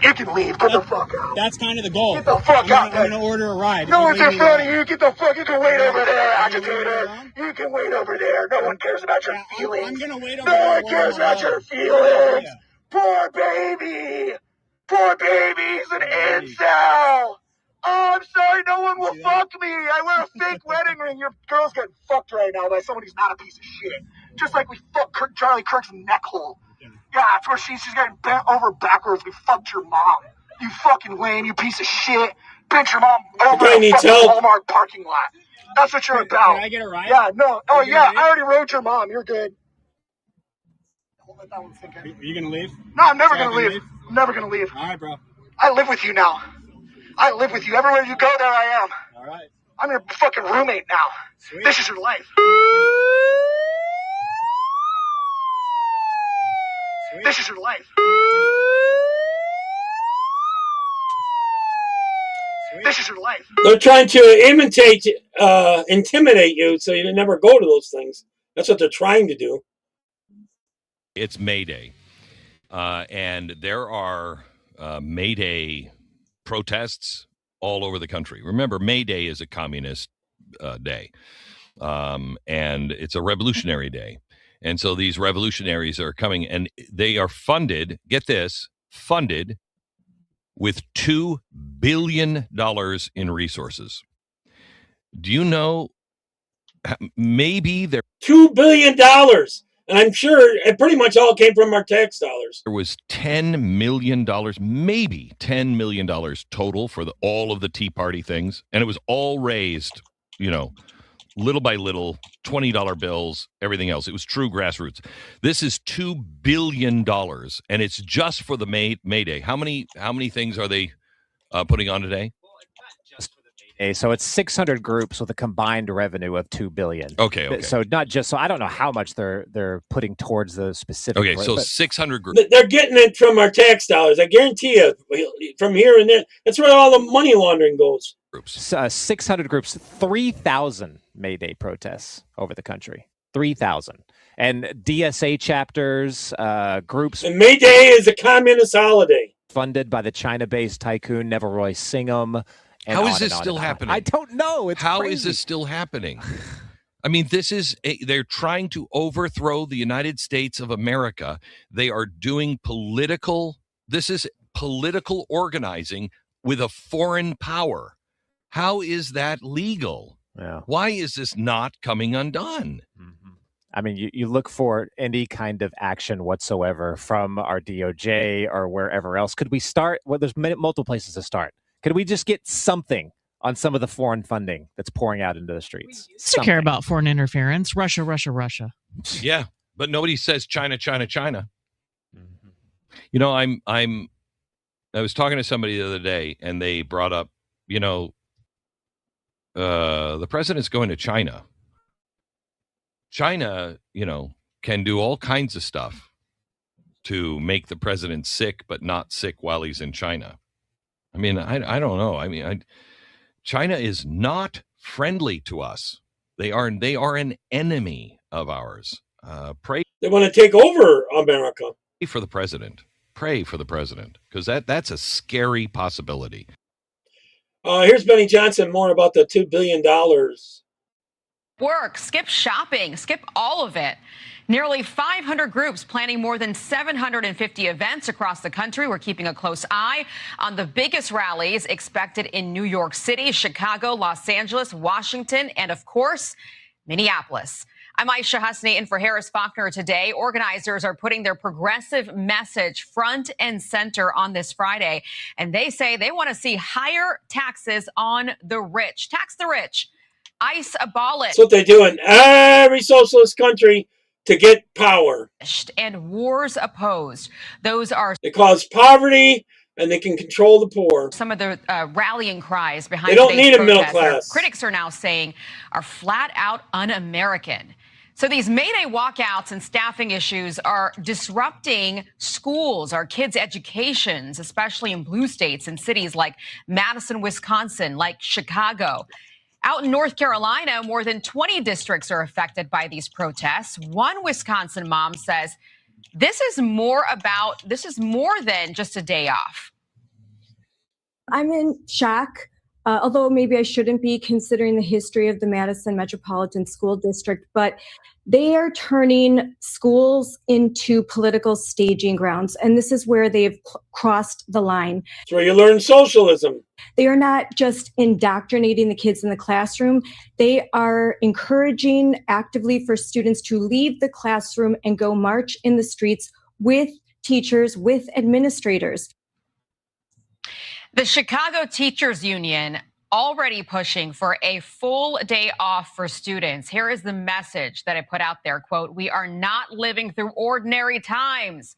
You can leave. Get the fuck out. That's kind of the goal. Get the fuck out. I'm gonna order a ride. No one's in front of you. Get the fuck. You can wait over there, agitator. You can wait over there. No one cares about your feelings. I'm gonna wait over No there. one cares about your feelings. Poor baby. Poor baby's an incel. Oh, I'm sorry. No one will fuck me. I wear a fake wedding ring. Your girl's getting fucked right now by someone who's not a piece of shit. Just like we fucked Charlie Kirk's neck hole. Yeah, that's where she's getting bent over backwards. We fucked your mom. You fucking lame, you piece of shit. Bent your mom over in a fucking Walmart parking lot. That's what you're about. Can I get a ride? Yeah, no. Oh, yeah, I already rode your mom. You're good. Are you gonna leave? No, I'm never gonna leave. I'm never gonna leave. All right, bro. I live with you now. I live with you. Everywhere you go, there I am. All right. I'm your fucking roommate now. Sweet. This is your life. Sweet. This is your life. Sweet. This is your life. They're trying to intimidate you, so you never go to those things. That's what they're trying to do. It's Mayday, and there are Mayday protests all over the country. Remember, May Day is a communist day, and it's a revolutionary day. And so these revolutionaries are coming, and they are funded, get this, funded with $2 billion in resources. Do you know, maybe there... $2 billion! And I'm sure it pretty much all came from our tax dollars. There was $10 million, maybe $10 million total for all of the Tea Party things. And it was all raised, little by little, $20 bills, everything else. It was true grassroots. This is $2 billion, and it's just for the May Day. How many things are they putting on today? So it's 600 groups with a combined revenue of $2 billion. Okay. So not just, so I don't know how much they're putting towards the specific. Okay, so 600 groups. They're getting it from our tax dollars. I guarantee you, from here and there. That's where all the money laundering goes. 600 groups, 3,000 May Day protests over the country. 3,000. And DSA chapters, groups. And May Day is a communist holiday. Funded by the China-based tycoon Neverroy Singham. How is this still happening? I don't know. How is this still happening? I mean, they're trying to overthrow the United States of America. They are doing this is political organizing with a foreign power. How is that legal? Yeah. Why is this not coming undone? I mean, you look for any kind of action whatsoever from our DOJ or wherever else. Could we start? Well, there's multiple places to start. Could we just get something on some of the foreign funding that's pouring out into the streets? To care about foreign interference. Russia, Russia, Russia. Yeah, but nobody says China, China, China. You know, I was talking to somebody the other day, and they brought up, the president's going to China. China, can do all kinds of stuff to make the president sick, but not sick while he's in China. I mean, I don't know. I mean, China is not friendly to us. They are an enemy of ours. Pray. They want to take over America. Pray for the president. Pray for the president, because that's a scary possibility. Here's Benny Johnson, more about the $2 billion. Work, skip shopping, skip all of it. Nearly 500 groups planning more than 750 events across the country. We're keeping a close eye on the biggest rallies expected in New York City, Chicago, Los Angeles, Washington, and of course, Minneapolis. I'm Aisha Hasni in for Harris Faulkner today. Organizers are putting their progressive message front and center on this Friday, and they say they want to see higher taxes on the rich. Tax the rich. ICE abolished. That's what they do in every socialist country to get power. And wars opposed. Those are. They cause poverty, and they can control the poor. Some of the rallying cries behind. They don't need a middle class. Critics are now saying are flat out un-American. So these May Day walkouts and staffing issues are disrupting schools, our kids' educations, especially in blue states and cities like Madison, Wisconsin, like Chicago. Out in North Carolina, more than 20 districts are affected by these protests. One Wisconsin mom says this is more than just a day off. I'm in shock, although maybe I shouldn't be considering the history of the Madison Metropolitan School District, but they are turning schools into political staging grounds, and this is where they've crossed the line. It's where you learn socialism. They are not just indoctrinating the kids in the classroom. They are encouraging actively for students to leave the classroom and go march in the streets with teachers, with administrators. The Chicago Teachers Union already pushing for a full day off for students. Here is the message that I put out there, quote, "We are not living through ordinary times.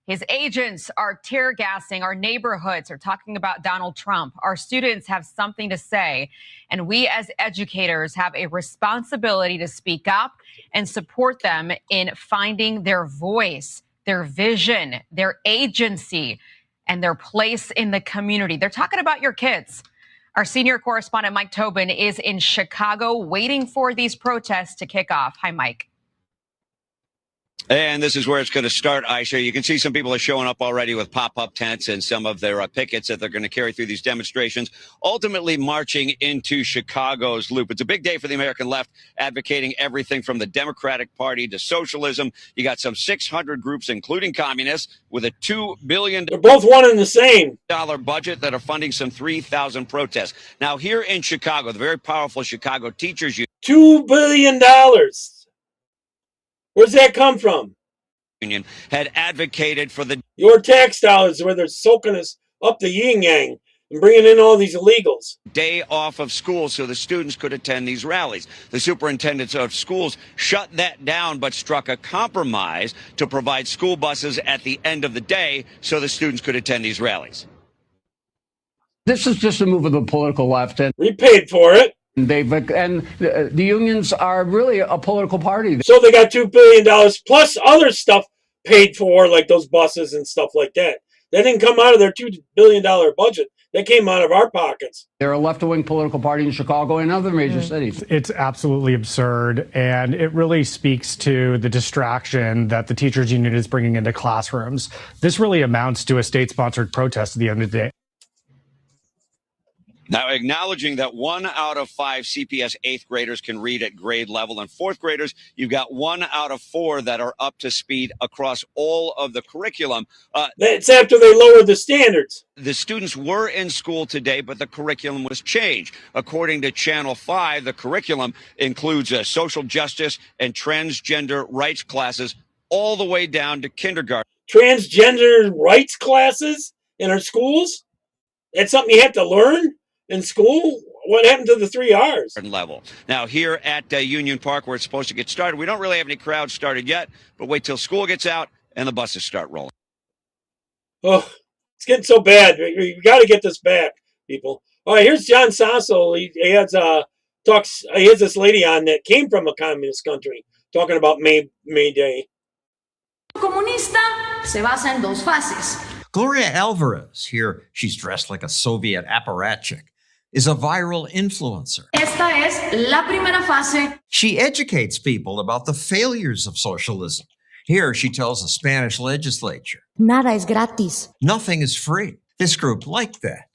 His agents are tear gassing our neighborhoods, are talking about Donald Trump. Our students have something to say, and we as educators have a responsibility to speak up and support them in finding their voice, their vision, their agency, and their place in the community." They're talking about your kids. Our senior correspondent, Mike Tobin, is in Chicago waiting for these protests to kick off. Hi, Mike. And this is where it's going to start, Aisha. You can see some people are showing up already with pop-up tents and some of their pickets that they're going to carry through these demonstrations, ultimately marching into Chicago's loop. It's a big day for the American left, advocating everything from the Democratic Party to socialism. You got some 600 groups, including communists, with a $2 billion. They're both one and the same. Budget that are funding some 3,000 protests. Now, here in Chicago, the very powerful Chicago Teachers Union. $2 billion. Where's that come from? Union had advocated for your tax dollars, where they're soaking us up the yin yang and bringing in all these illegals. Day off of school so the students could attend these rallies. The superintendents of schools shut that down, but struck a compromise to provide school buses at the end of the day so the students could attend these rallies. This is just a move of the political left, and we paid for it. The unions are really a political party. So they got $2 billion plus other stuff paid for, like those buses and stuff like that. That didn't come out of their $2 billion budget. That came out of our pockets. They're a left-wing political party in Chicago and other major cities. It's absolutely absurd, and it really speaks to the distraction that the teachers union is bringing into classrooms. This really amounts to a state-sponsored protest at the end of the day. Now, acknowledging that 1 out of 5 CPS 8th graders can read at grade level, and 4th graders, you've got 1 out of 4 that are up to speed across all of the curriculum. That's after they lowered the standards. The students were in school today, but the curriculum was changed. According to Channel 5, the curriculum includes social justice and transgender rights classes all the way down to kindergarten. Transgender rights classes in our schools? That's something you have to learn in school? What happened to the 3 R's? Level. Now, here at Union Park, where it's supposed to get started, we don't really have any crowds started yet, but wait till school gets out and the buses start rolling. Oh, it's getting so bad. We got to get this back, people. All right, here's John Sasso. He has this lady on that came from a communist country talking about May Day. Comunista se basa en 2 fases. Gloria Alvarez, here she's dressed like a Soviet apparatchik, is a viral influencer. Esta es la primera fase. She educates people about the failures of socialism. Here she tells the Spanish legislature, Nada es gratis. nothing is free. This group liked that.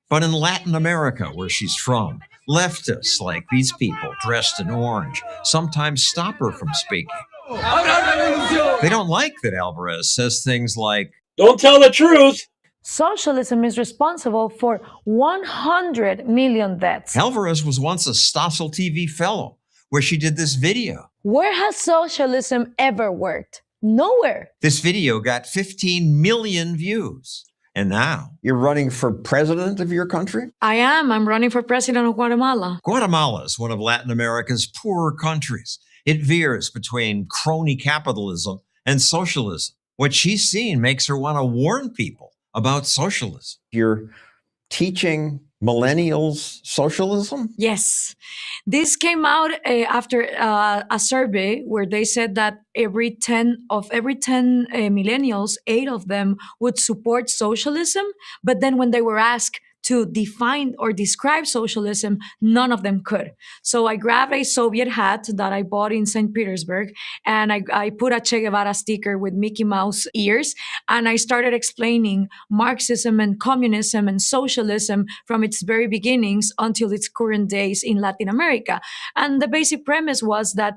But in Latin America, where she's from, leftists like these people dressed in orange sometimes stop her from speaking. They don't like that Alvarez says things like, don't tell the truth. Socialism is responsible for 100 million deaths. Alvarez was once a Stossel TV fellow, where she did this video. Where has socialism ever worked? Nowhere. This video got 15 million views. And now you're running for president of your country? I am. I'm running for president of Guatemala. Guatemala is one of Latin America's poorer countries. It veers between crony capitalism and socialism. What she's seen makes her want to warn people about socialism. You're teaching millennials socialism? Yes. This came out after a survey where they said that every 10 millennials, 8 of them would support socialism. But then when they were asked to define or describe socialism, none of them could. So I grabbed a Soviet hat that I bought in St. Petersburg, and I put a Che Guevara sticker with Mickey Mouse ears, and I started explaining Marxism and communism and socialism from its very beginnings until its current days in Latin America. And the basic premise was that,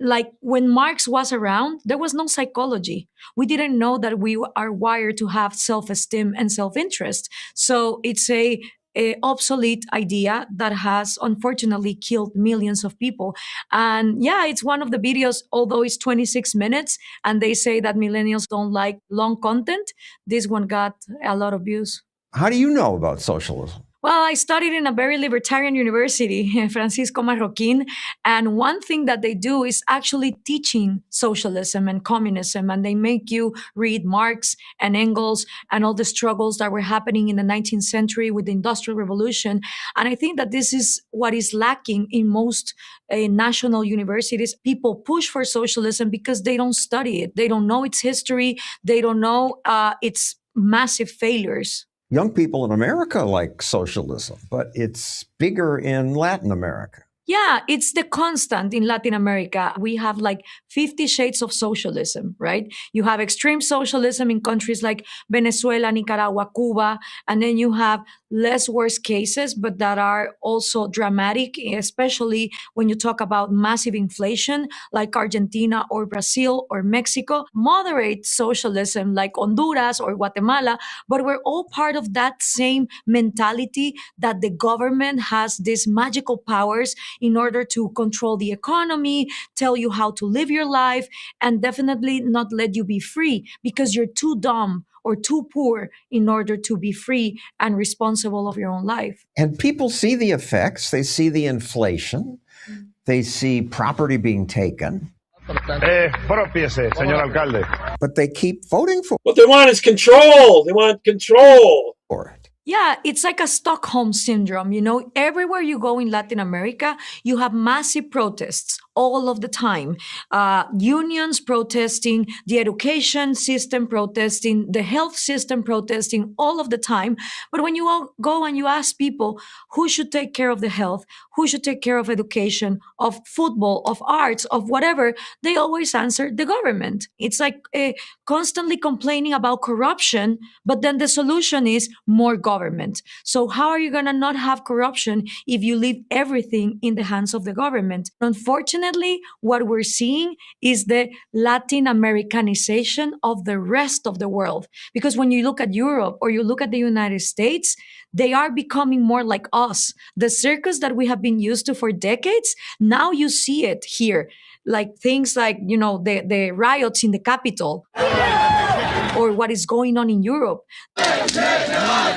like, when Marx was around, there was no psychology. We didn't know that we are wired to have self-esteem and self-interest. So it's a obsolete idea that has unfortunately killed millions of people. And yeah, it's one of the videos, although it's 26 minutes, and they say that millennials don't like long content. This one got a lot of views. How do you know about socialism? Well, I studied in a very libertarian university, Francisco Marroquín, and one thing that they do is actually teaching socialism and communism, and they make you read Marx and Engels and all the struggles that were happening in the 19th century with the Industrial Revolution. And I think that this is what is lacking in most national universities. People push for socialism because they don't study it. They don't know its history. They don't know its massive failures. Young people in America like socialism, but it's bigger in Latin America. Yeah, it's the constant in Latin America. We have like 50 shades of socialism, right? You have extreme socialism in countries like Venezuela, Nicaragua, Cuba, and then you have less worse cases, but that are also dramatic, especially when you talk about massive inflation like Argentina or Brazil or Mexico. Moderate socialism like Honduras or Guatemala, but we're all part of that same mentality that the government has these magical powers in order to control the economy, tell you how to live your life, and definitely not let you be free because you're too dumb or too poor in order to be free and responsible of your own life. And people see the effects. They see the inflation. They see property being taken. Propiese, señor alcalde. But they keep voting for it. What they want is control. They want control. For it. Yeah, it's like a Stockholm syndrome. You know, everywhere you go in Latin America, you have massive protests all of the time. Unions protesting, the education system protesting, the health system protesting all of the time. But when you all go and you ask people who should take care of the health, who should take care of education, of football, of arts, of whatever, they always answer the government. It's like constantly complaining about corruption, but then the solution is more government. So how are you going to not have corruption if you leave everything in the hands of the government? Unfortunately, what we're seeing is the Latin Americanization of the rest of the world. Because when you look at Europe or you look at the United States, they are becoming more like us. The circus that we have been used to for decades, now you see it here. Like things like, the riots in the Capitol or what is going on in Europe.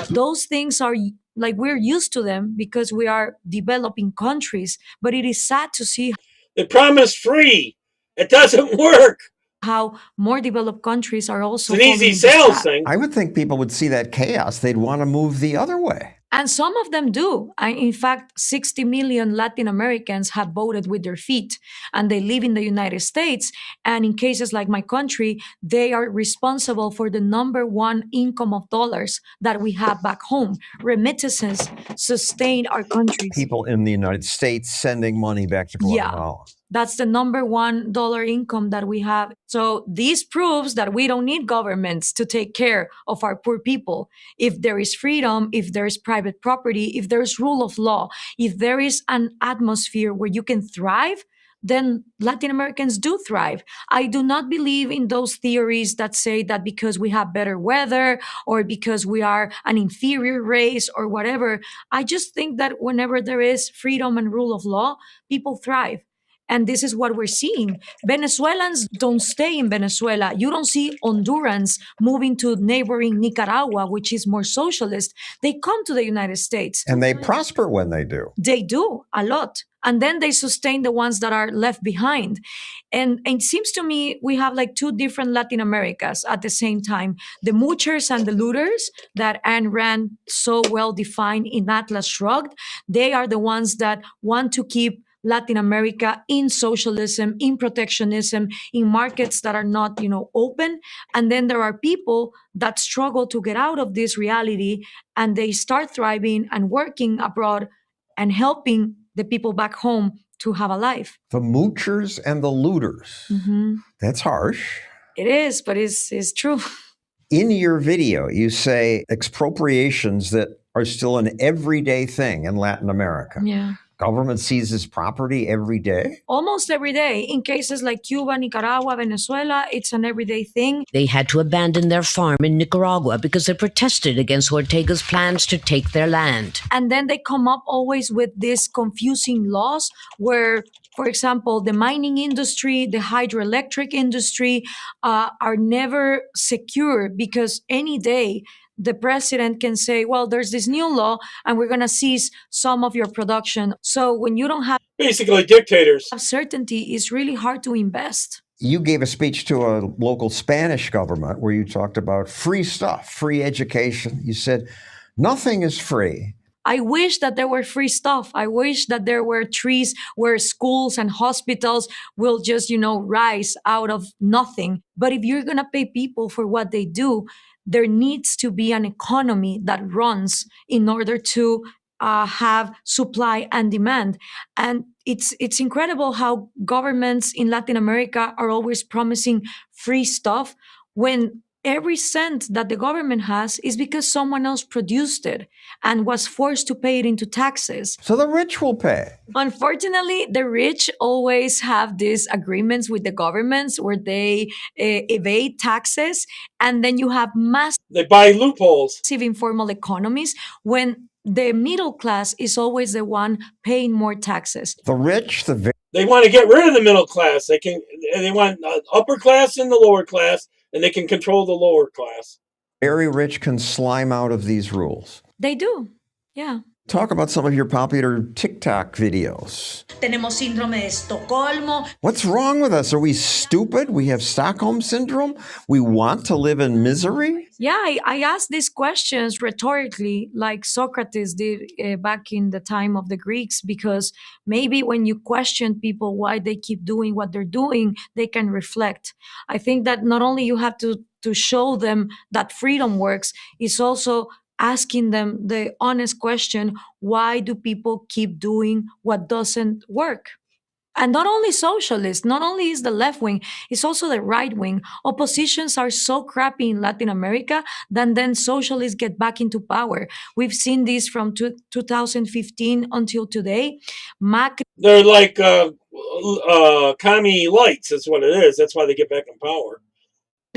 Those things are like we're used to them because we are developing countries, but it is sad to see they promise free. It doesn't work. How more developed countries are also it's an easy sales thing. I would think people would see that chaos. They'd want to move the other way. And some of them do. In fact, 60 million Latin Americans have voted with their feet and they live in the United States. And in cases like my country, they are responsible for the #1 income of dollars that we have back home. Remittances sustain our country. People in the United States sending money back to Guatemala. Yeah. That's the #1 dollar income that we have. So this proves that we don't need governments to take care of our poor people. If there is freedom, if there is private property, if there's rule of law, if there is an atmosphere where you can thrive, then Latin Americans do thrive. I do not believe in those theories that say that because we have better weather or because we are an inferior race or whatever. I just think that whenever there is freedom and rule of law, people thrive. And this is what we're seeing. Venezuelans don't stay in Venezuela. You don't see Hondurans moving to neighboring Nicaragua, which is more socialist. They come to the United States. And they prosper when they do. They do, a lot. And then they sustain the ones that are left behind. And it seems to me we have like two different Latin Americas at the same time. The moochers and the looters that Ayn Rand so well defined in Atlas Shrugged, they are the ones that want to keep Latin America in socialism, in protectionism, in markets that are not, open. And then there are people that struggle to get out of this reality and they start thriving and working abroad and helping the people back home to have a life. The moochers and the looters. Mm-hmm. That's harsh. It is, but it's true. In your video, you say expropriations that are still an everyday thing in Latin America. Yeah. Government seizes property every day? Almost every day. In cases like Cuba, Nicaragua, Venezuela, it's an everyday thing. They had to abandon their farm in Nicaragua because they protested against Ortega's plans to take their land. And then they come up always with these confusing laws where, for example, the mining industry, the hydroelectric industry are never secure because any day the president can say, well, there's this new law and we're going to seize some of your production. So when you don't have basically dictators, certainty, it's really hard to invest. You gave a speech to a local Spanish government where you talked about free stuff, free education. You said, nothing is free. I wish that there were free stuff. I wish that there were trees where schools and hospitals will just, rise out of nothing. But if you're going to pay people for what they do, there needs to be an economy that runs in order to have supply and demand. And it's incredible how governments in Latin America are always promising free stuff when every cent that the government has is because someone else produced it and was forced to pay it into taxes. So the rich will pay. Unfortunately, the rich always have these agreements with the governments where they evade taxes. And then you have they buy loopholes. Massive informal economies when the middle class is always the one paying more taxes. The rich, they want to get rid of the middle class. They want upper class and the lower class, and they can control the lower class. Very rich can slime out of these rules. They do, yeah. Talk about some of your popular TikTok videos. Tenemos síndrome de Estocolmo. What's wrong with us? Are we stupid? We have Stockholm Syndrome? We want to live in misery? Yeah, I asked these questions rhetorically, like Socrates did back in the time of the Greeks, because maybe when you question people why they keep doing what they're doing, they can reflect. I think that not only you have to show them that freedom works, it's also asking them the honest question, why do people keep doing what doesn't work? And not only socialists, not only is the left wing, it's also the right wing. Oppositions are so crappy in Latin America that then socialists get back into power. We've seen this from 2015 until today. They're like commie lights. That's what it is. That's why they get back in power.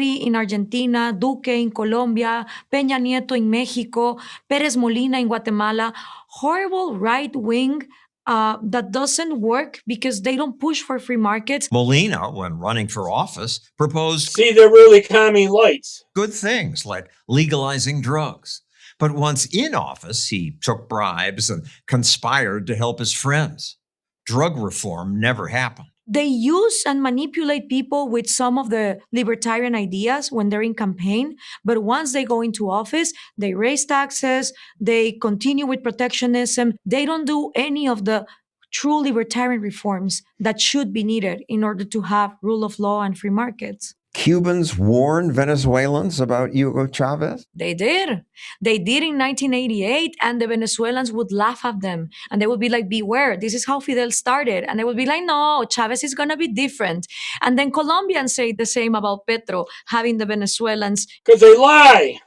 In Argentina, Duque in Colombia, Peña Nieto in Mexico, Pérez Molina in Guatemala, horrible right wing that doesn't work because they don't push for free markets. Molina, when running for office, proposed See, they're really commie lights. good things like legalizing drugs. But once in office, he took bribes and conspired to help his friends. Drug reform never happened. They use and manipulate people with some of the libertarian ideas when they're in campaign, but once they go into office, they raise taxes, they continue with protectionism, they don't do any of the true libertarian reforms that should be needed in order to have rule of law and free markets. Cubans warn Venezuelans about Hugo Chavez? They did. They did in 1988, and the Venezuelans would laugh at them. And they would be like, beware, this is how Fidel started. And they would be like, no, Chavez is going to be different. And then Colombians say the same about Petro, having the Venezuelans. Because they lie.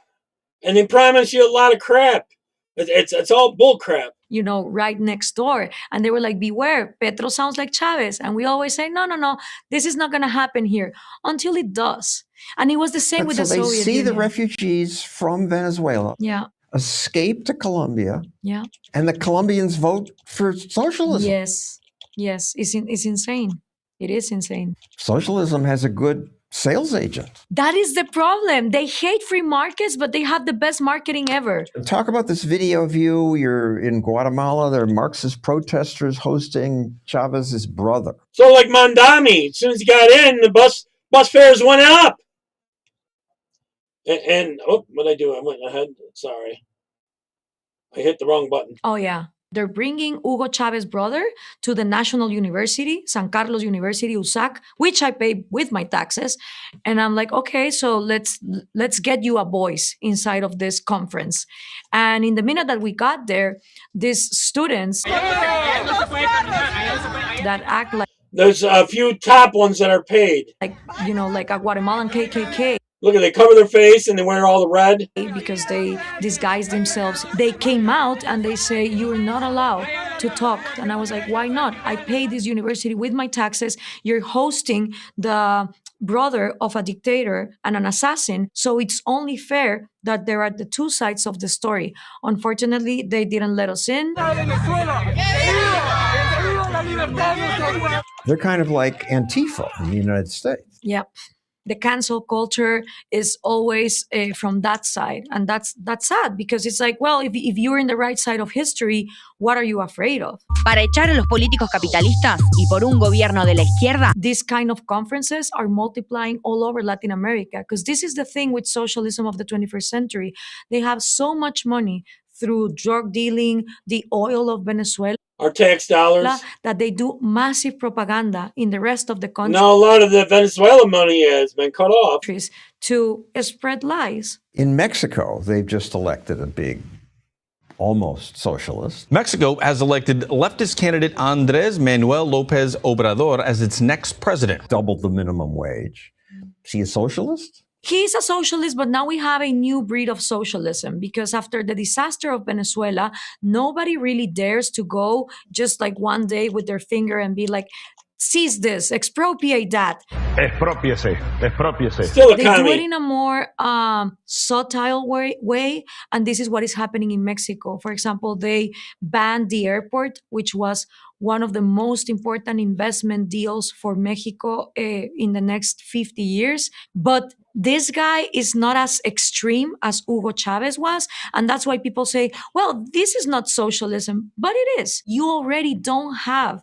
And they promise you a lot of crap. It's all bull crap. You know, right next door. And they were like, beware, Petro sounds like Chavez. And we always say, no, this is not going to happen here until it does. And it was the same with the So they Soviet see Union. the refugees from Venezuela escape to Colombia, and the Colombians vote for socialism. Yes, it's insane. It is insane. Socialism has a good sales agent. That is the problem. They hate free markets, but they have the best marketing ever. Talk about this video of you. You're in Guatemala. There are Marxist protesters hosting Chavez's brother. So like Mondami, as soon as he got in, the bus fares went up. And oh, what did I do? I went ahead. Sorry. I hit the wrong button. Oh, yeah. They're bringing Hugo Chavez's brother to the National University, San Carlos University, USAC, which I pay with my taxes. And I'm like, okay, so let's get you a voice inside of this conference. And in the minute that we got there, these students that act like... There's a few top ones that are paid. Like, you know, like a Guatemalan KKK. Look, they cover their face and they wear all the red. Because they disguise themselves. They came out and they say, you're not allowed to talk. And I was like, why not? I pay this university with my taxes. You're hosting the brother of a dictator and an assassin. So it's only fair that there are the two sides of the story. Unfortunately, they didn't let us in. They're kind of like Antifa in the United States. Yep. The cancel culture is always from that side. And that's sad because it's like, well, if you're in the right side of history, what are you afraid of? Para echar a los políticos capitalistas y por un gobierno de la izquierda. These kind of conferences are multiplying all over Latin America because this is the thing with socialism of the 21st century. They have so much money through drug dealing, the oil of Venezuela. Our tax dollars. That they do massive propaganda in the rest of the country. Now a lot of the Venezuelan money has been cut off. To spread lies. In Mexico, they've just elected a big, almost socialist. Mexico has elected leftist candidate Andrés Manuel López Obrador as its next president. Doubled the minimum wage. Is he a socialist? He's a socialist, but now we have a new breed of socialism because after the disaster of Venezuela, nobody really dares to go just like one day with their finger and be like, seize this, expropriate that. Expropiese, expropiese. Still a They do it commie. in a more subtle way, and this is what is happening in Mexico. For example, they banned the airport, which was one of the most important investment deals for Mexico in the next 50 years. But this guy is not as extreme as Hugo Chavez was, and that's why people say, well, this is not socialism, but it is. You already don't have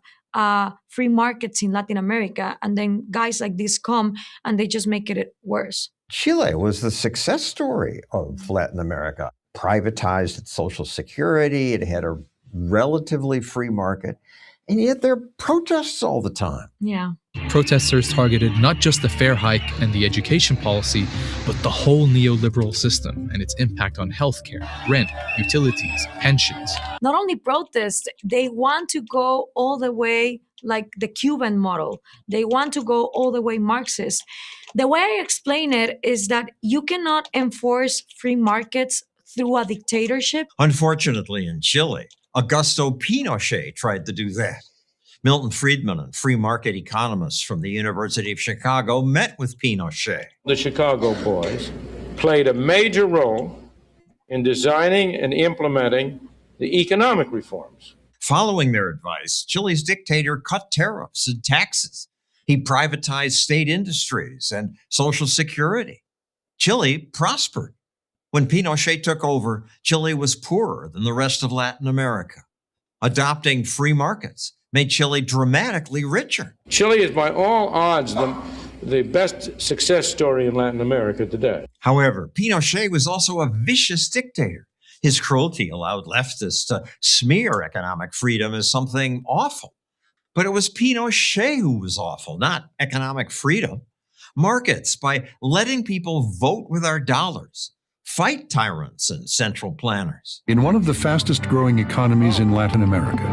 free markets in Latin America, and then guys like this come and they just make it worse. Chile was the success story of Latin America. Privatized its Social Security, it had a relatively free market, and yet there are protests all the time. Yeah. Protesters targeted not just the fare hike and the education policy, but the whole neoliberal system and its impact on healthcare, rent, utilities, pensions. Not only protest, they want to go all the way like the Cuban model. They want to go all the way Marxist. The way I explain it is that you cannot enforce free markets through a dictatorship. Unfortunately, in Chile, Augusto Pinochet tried to do that. Milton Friedman and free market economists from the University of Chicago met with Pinochet. The Chicago boys played a major role in designing and implementing the economic reforms. Following their advice, Chile's dictator cut tariffs and taxes. He privatized state industries and Social Security. Chile prospered. When Pinochet took over, Chile was poorer than the rest of Latin America. Adopting free markets made Chile dramatically richer. Chile is by all odds the best success story in Latin America today. However, Pinochet was also a vicious dictator. His cruelty allowed leftists to smear economic freedom as something awful. But it was Pinochet who was awful, not economic freedom. Markets, by letting people vote with our dollars, fight tyrants and central planners. In one of the fastest growing economies in Latin America,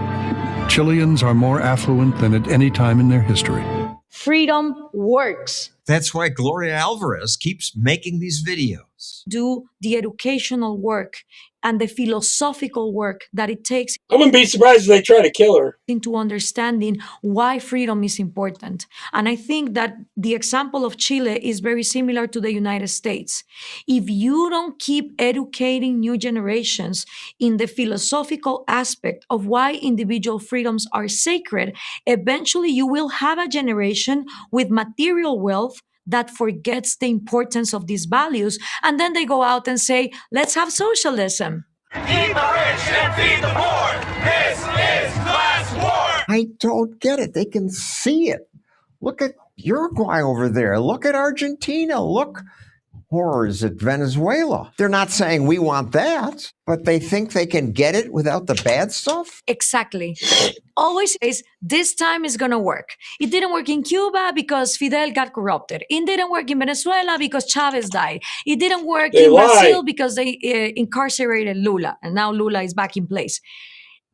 Chileans are more affluent than at any time in their history. Freedom works. That's why Gloria Alvarez keeps making these videos. Do the educational work and the philosophical work that it takes. I wouldn't be surprised if they try to kill her. Into understanding why freedom is important. And I think that the example of Chile is very similar to the United States. If you don't keep educating new generations in the philosophical aspect of why individual freedoms are sacred, eventually you will have a generation with material wealth that forgets the importance of these values, and then they go out and say, let's have socialism. Feed the rich and feed the poor. This is class war. I don't get it. They can see it. Look at Uruguay over there. Look at Argentina. Look, or is it Venezuela? They're not saying we want that, but they think they can get it without the bad stuff? Exactly. Always says, this time is going to work. It didn't work in Cuba because Fidel got corrupted. It didn't work in Venezuela because Chavez died. It didn't work in Brazil because they incarcerated Lula. And now Lula is back in place.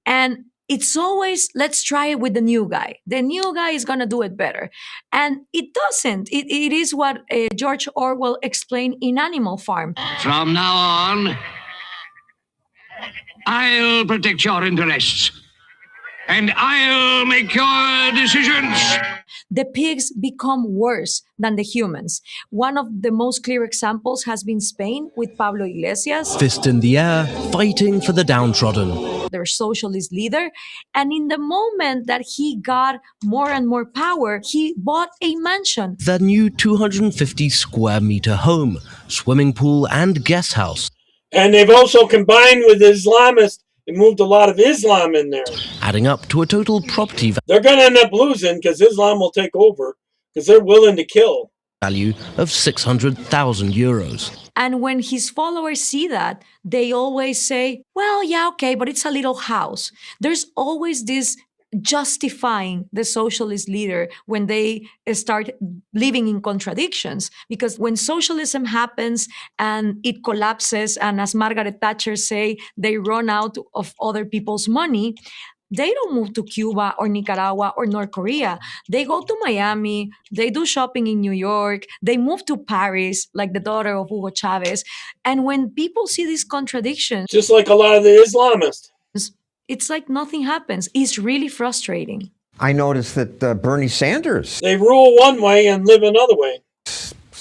And it's always, let's try it with the new guy. The new guy is going to do it better. And it doesn't. It is what George Orwell explained in Animal Farm. From now on, I'll protect your interests. And I'll make your decisions. The pigs become worse than the humans. One of the most clear examples has been Spain with Pablo Iglesias. Fist in the air, fighting for the downtrodden. Their socialist leader. And in the moment that he got more and more power, he bought a mansion. Their new 250 square meter home, swimming pool and guest house. And they've also combined with Islamists and moved a lot of Islam in there. Adding up to a total property They're going to end up losing because Islam will take over because they're willing to kill. Value of 600,000 euros. And when his followers see that, they always say, well, yeah, okay, but it's a little house. There's always this justifying the socialist leader when they start living in contradictions. Because when socialism happens and it collapses, and as Margaret Thatcher say, they run out of other people's money, they don't move to Cuba or Nicaragua or North Korea. They go to Miami, they do shopping in New York, they move to Paris, like the daughter of Hugo Chavez. And when people see these contradictions, just like a lot of the Islamists, it's like nothing happens. It's really frustrating. I noticed that Bernie Sanders, They rule one way and live another way.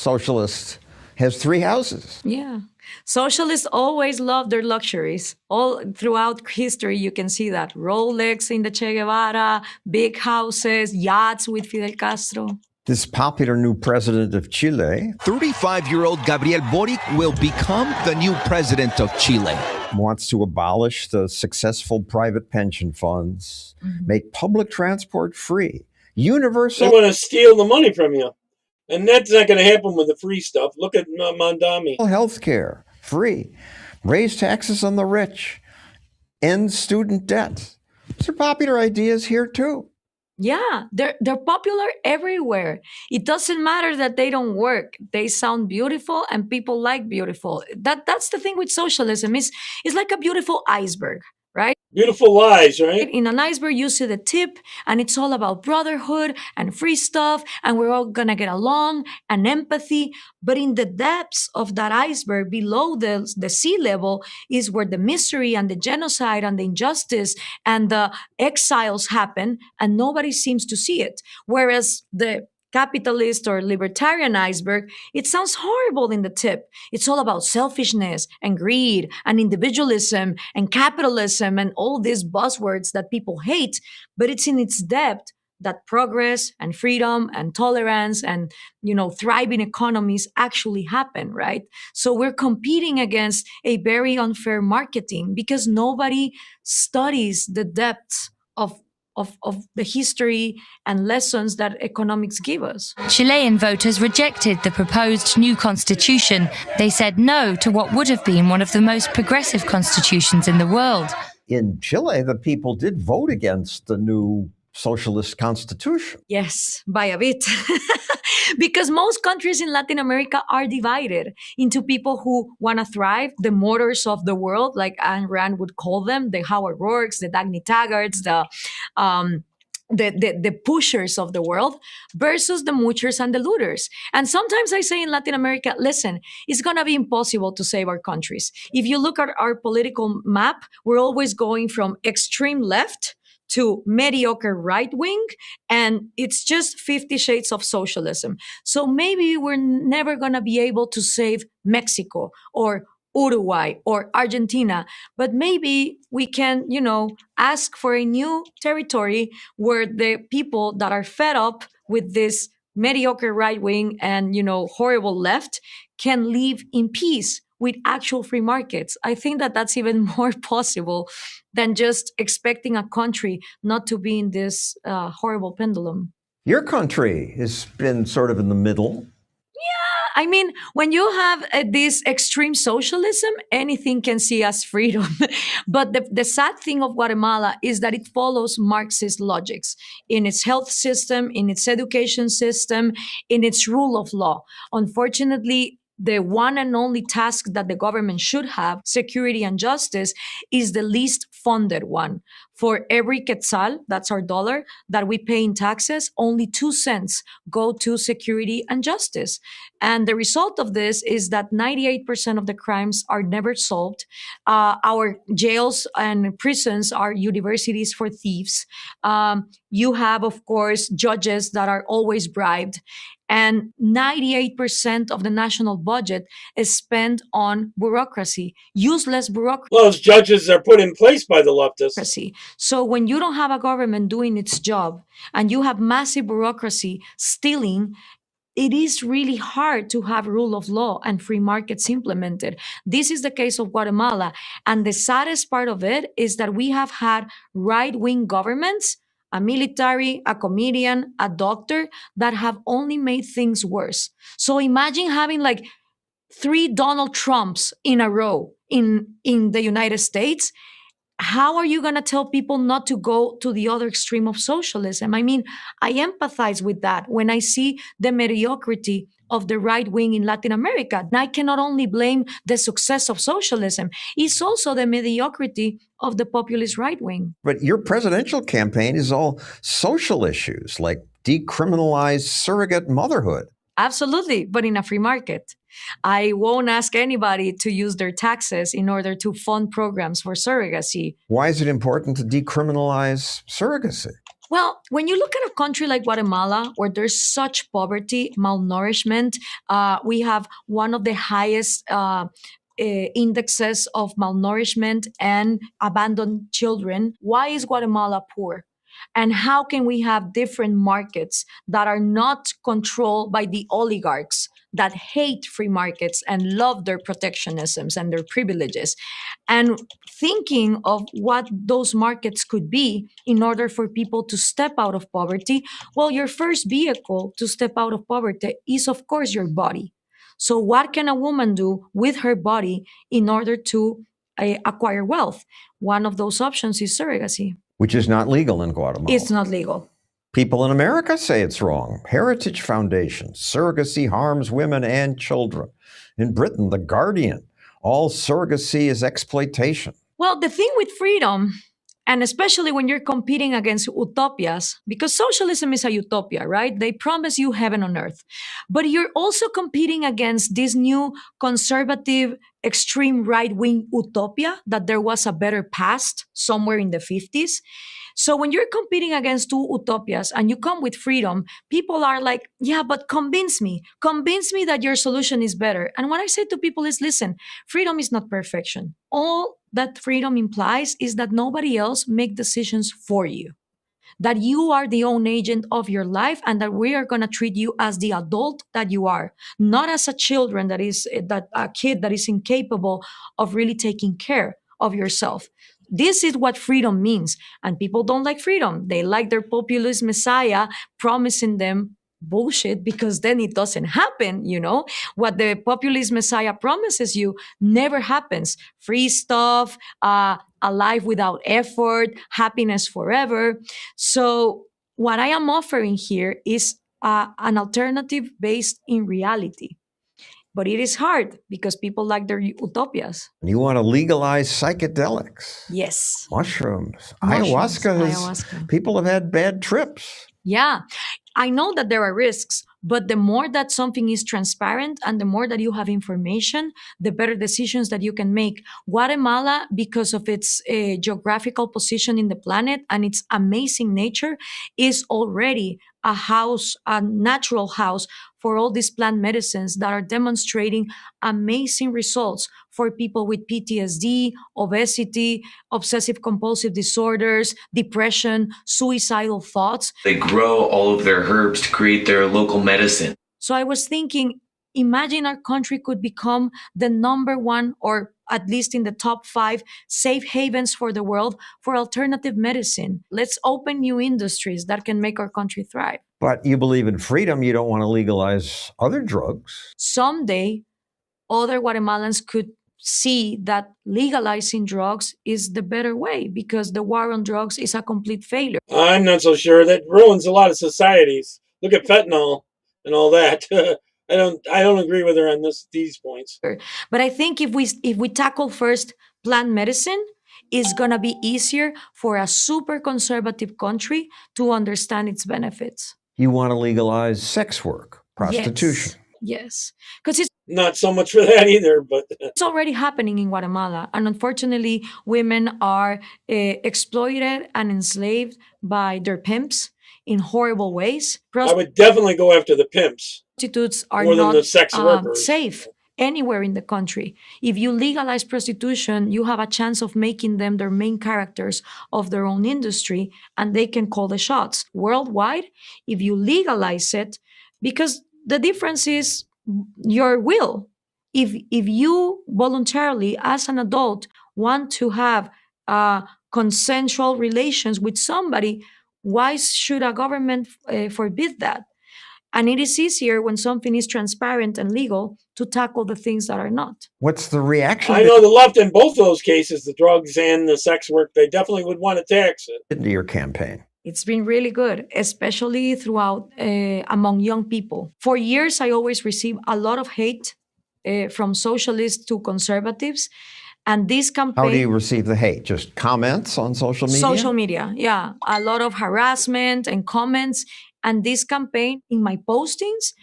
socialist, has 3 houses. Yeah. Socialists always love their luxuries. All throughout history, you can see that. Rolex in the Che Guevara, big houses, yachts with Fidel Castro. This popular new president of Chile, 35-year-old Gabriel Boric will become the new president of Chile. Wants to abolish the successful private pension funds, make public transport free, universal. They want to steal the money from you. And that's not going to happen with the free stuff. Look at Mondami. Health care, free. Raise taxes on the rich. End student debt. These are popular ideas here too. Yeah, they're popular everywhere. It doesn't matter that they don't work. They sound beautiful and people like beautiful. That's the thing with socialism. It's like a beautiful iceberg, right? Beautiful lies, right? In an iceberg, you see the tip, and it's all about brotherhood and free stuff, and we're all gonna get along and empathy. But in the depths of that iceberg, below the sea level, is where the misery and the genocide and the injustice and the exiles happen, and nobody seems to see it. Whereas the capitalist or libertarian iceberg, it sounds horrible in the tip. It's all about selfishness and greed and individualism and capitalism and all these buzzwords that people hate, but it's in its depth that progress and freedom and tolerance and thriving economies actually happen, right? So we're competing against a very unfair marketing because nobody studies the depths of the history and lessons that economics give us. Chilean voters rejected the proposed new constitution. They said no to what would have been one of the most progressive constitutions in the world. In Chile, the people did vote against the new socialist constitution. Yes, by a bit. Because most countries in Latin America are divided into people who want to thrive, the motors of the world, like Ayn Rand would call them, the Howard Rourkes, the Dagny Taggarts, the pushers of the world, versus the moochers and the looters. And sometimes I say in Latin America, listen, it's going to be impossible to save our countries. If you look at our political map, we're always going from extreme left to mediocre right wing, and it's just 50 shades of socialism. So maybe we're never going to be able to save Mexico or Uruguay or Argentina, but maybe we can, ask for a new territory where the people that are fed up with this mediocre right wing and, horrible left can live in peace with actual free markets. I think that that's even more possible than just expecting a country not to be in this horrible pendulum. Your country has been sort of in the middle. I mean, when you have this extreme socialism, anything can see as freedom. But the sad thing of Guatemala is that it follows Marxist logics in its health system, in its education system, in its rule of law. Unfortunately, the one and only task that the government should have, security and justice, is the least funded one. For every quetzal, that's our dollar, that we pay in taxes, only 2 cents go to security and justice. And the result of this is that 98% of the crimes are never solved. Our jails and prisons are universities for thieves. You have, of course, judges that are always bribed. And 98% of the national budget is spent on bureaucracy, useless bureaucracy. Well, those judges are put in place by the leftists. So when you don't have a government doing its job and you have massive bureaucracy stealing, it is really hard to have rule of law and free markets implemented. This is the case of Guatemala. And the saddest part of it is that we have had right-wing governments, a military, a comedian, a doctor, that have only made things worse. So imagine having like 3 Donald Trumps in a row in the United States. How are you going to tell people not to go to the other extreme of socialism? I mean, I empathize with that when I see the mediocrity of the right wing in Latin America. And I cannot only blame the success of socialism, it's also the mediocrity of the populist right wing. But your presidential campaign is all social issues like decriminalized surrogate motherhood. Absolutely, but in a free market. I won't ask anybody to use their taxes in order to fund programs for surrogacy. Why is it important to decriminalize surrogacy? Well, when you look at a country like Guatemala, where there's such poverty, malnourishment, we have one of the highest indexes of malnourishment and abandoned children. Why is Guatemala poor? And how can we have different markets that are not controlled by the oligarchs that hate free markets and love their protectionisms and their privileges? And thinking of what those markets could be in order for people to step out of poverty, well, your first vehicle to step out of poverty is, of course, your body. So, what can a woman do with her body in order to acquire wealth? One of those options is surrogacy. Which is not legal in Guatemala. It's not legal. People in America say it's wrong. Heritage Foundation, surrogacy harms women and children. In Britain, The Guardian, all surrogacy is exploitation. Well, the thing with freedom, and especially when you're competing against utopias, because socialism is a utopia, right? They promise you heaven on earth. But you're also competing against this new conservative, extreme right wing utopia that there was a better past somewhere in the 50s. So when you're competing against two utopias and you come with freedom, people are like, yeah, but convince me that your solution is better. And what I say to people is, listen, freedom is not perfection. All that freedom implies is that nobody else make decisions for you, that you are the own agent of your life, and that we are going to treat you as the adult that you are, not as a children that a kid that is incapable of really taking care of yourself. This is what freedom means. And people don't like freedom. They like their populist messiah promising them bullshit, because then it doesn't happen. What the populist messiah promises you never happens. Free stuff, a life without effort, happiness forever. So what I am offering here is an alternative based in reality. But it is hard because people like their utopias. You want to legalize psychedelics. Yes. Mushrooms. Ayahuasca. People have had bad trips. Yeah. I know that there are risks, but the more that something is transparent and the more that you have information, the better decisions that you can make. Guatemala, because of its geographical position in the planet and its amazing nature, is already a natural house for all these plant medicines that are demonstrating amazing results for people with PTSD, obesity, obsessive compulsive disorders, depression, suicidal thoughts. They grow all of their herbs to create their local medicine. So I was thinking, imagine our country could become the number one, or at least in the top 5 safe havens for the world for alternative medicine. Let's open new industries that can make our country thrive. But you believe in freedom. You don't want to legalize other drugs. Someday, other Guatemalans could see that legalizing drugs is the better way, because the war on drugs is a complete failure. I'm not so sure. That ruins a lot of societies. Look at fentanyl and all that. I don't agree with her on these points. But I think if we tackle first plant medicine, it's gonna be easier for a super conservative country to understand its benefits. You want to legalize sex work, prostitution. Yes, because it's not so much for that either, but it's already happening in Guatemala. And unfortunately, women are exploited and enslaved by their pimps in horrible ways. I would definitely go after the pimps. Prostitutes are more than not the sex workers. Safe anywhere in the country. If you legalize prostitution, you have a chance of making them their main characters of their own industry, and they can call the shots. Worldwide, if you legalize it, because the difference is your will. If you voluntarily, as an adult, want to have consensual relations with somebody, why should a government forbid that? And it is easier when something is transparent and legal to tackle the things that are not. What's the reaction? I know the left in both those cases, the drugs and the sex work, they definitely would want to tax it. Into your campaign. It's been really good, especially throughout among young people. For years, I always receive a lot of hate from socialists to conservatives. And this campaign... How do you receive the hate? Just comments on social media? Social media, yeah. A lot of harassment and comments. And this campaign, in my postings,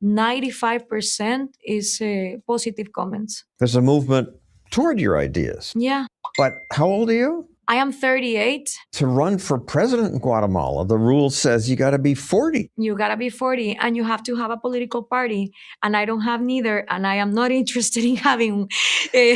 95% is positive comments. There's a movement toward your ideas. Yeah. But how old are you? I am 38. To run for president in Guatemala, the rule says you got to be 40. You gotta be 40 and you have to have a political party. And I don't have neither. And I am not interested in having the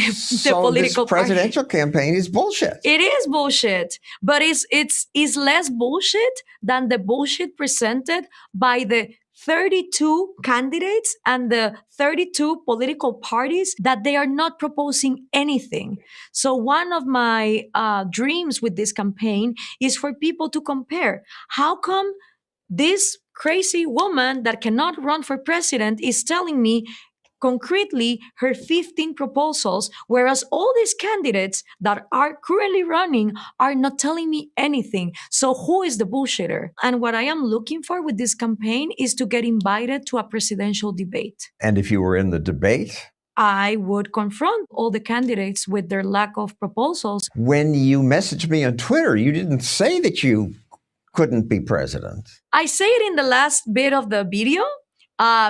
political this presidential campaign is bullshit. It is bullshit, but it's less bullshit than the bullshit presented by the 32 candidates and the 32 political parties that they are not proposing anything. So one of my dreams with this campaign is for people to compare. How come this crazy woman that cannot run for president is telling me concretely her 15 proposals, whereas all these candidates that are currently running are not telling me anything. So who is the bullshitter? And what I am looking for with this campaign is to get invited to a presidential debate. And if you were in the debate, I would confront all the candidates with their lack of proposals. When you messaged me on Twitter, you didn't say that you couldn't be president. I say it in the last bit of the video.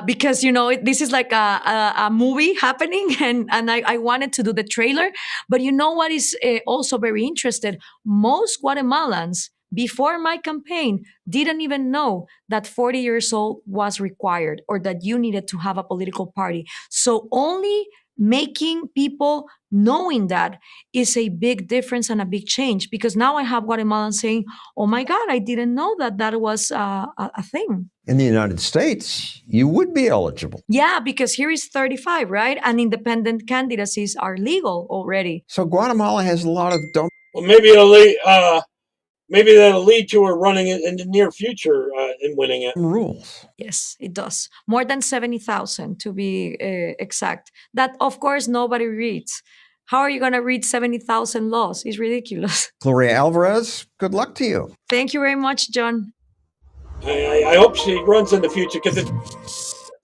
Because, this is like a movie happening and I wanted to do the trailer. But you know what is also very interesting? Most Guatemalans before my campaign didn't even know that 40 years old was required or that you needed to have a political party. So only making people knowing that is a big difference and a big change, because now I have Guatemalans saying, oh my God, I didn't know that was a thing. In the United States, you would be eligible. Yeah, because here is 35, right? And independent candidacies are legal already. So Guatemala has a lot of dumb. Well, maybe that'll lead to her running it in the near future and winning it. Rules. Yes, it does. More than 70,000 to be exact. That, of course, nobody reads. How are you going to read 70,000 laws? It's ridiculous. Gloria Alvarez, good luck to you. Thank you very much, John. I hope she runs in the future, because it's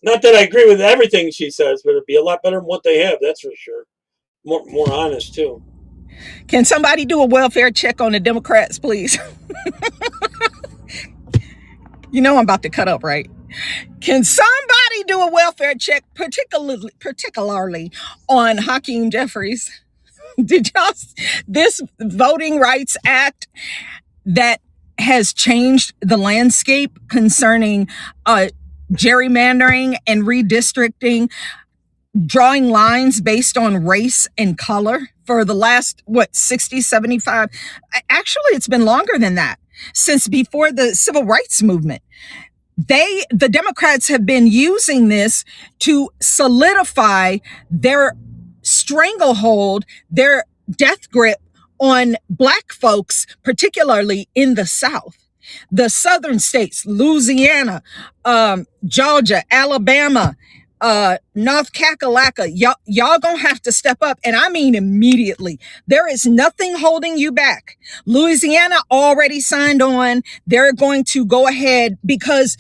not that I agree with everything she says, but it'd be a lot better than what they have, that's for sure. More honest, too. Can somebody do a welfare check on the Democrats, please? You know I'm about to cut up, right? Can somebody do a welfare check, particularly on Hakeem Jeffries? Did y'all, this Voting Rights Act that has changed the landscape concerning gerrymandering and redistricting, drawing lines based on race and color for the last, 60, 75? Actually, it's been longer than that, since before the civil rights movement. The Democrats have been using this to solidify their stranglehold, their death grip on Black folks, particularly in the South. The southern states, Louisiana, Georgia, Alabama, North Kakalaka, y'all gonna have to step up, and I mean immediately. There is nothing holding you back. Louisiana already signed on. They're going to go ahead, because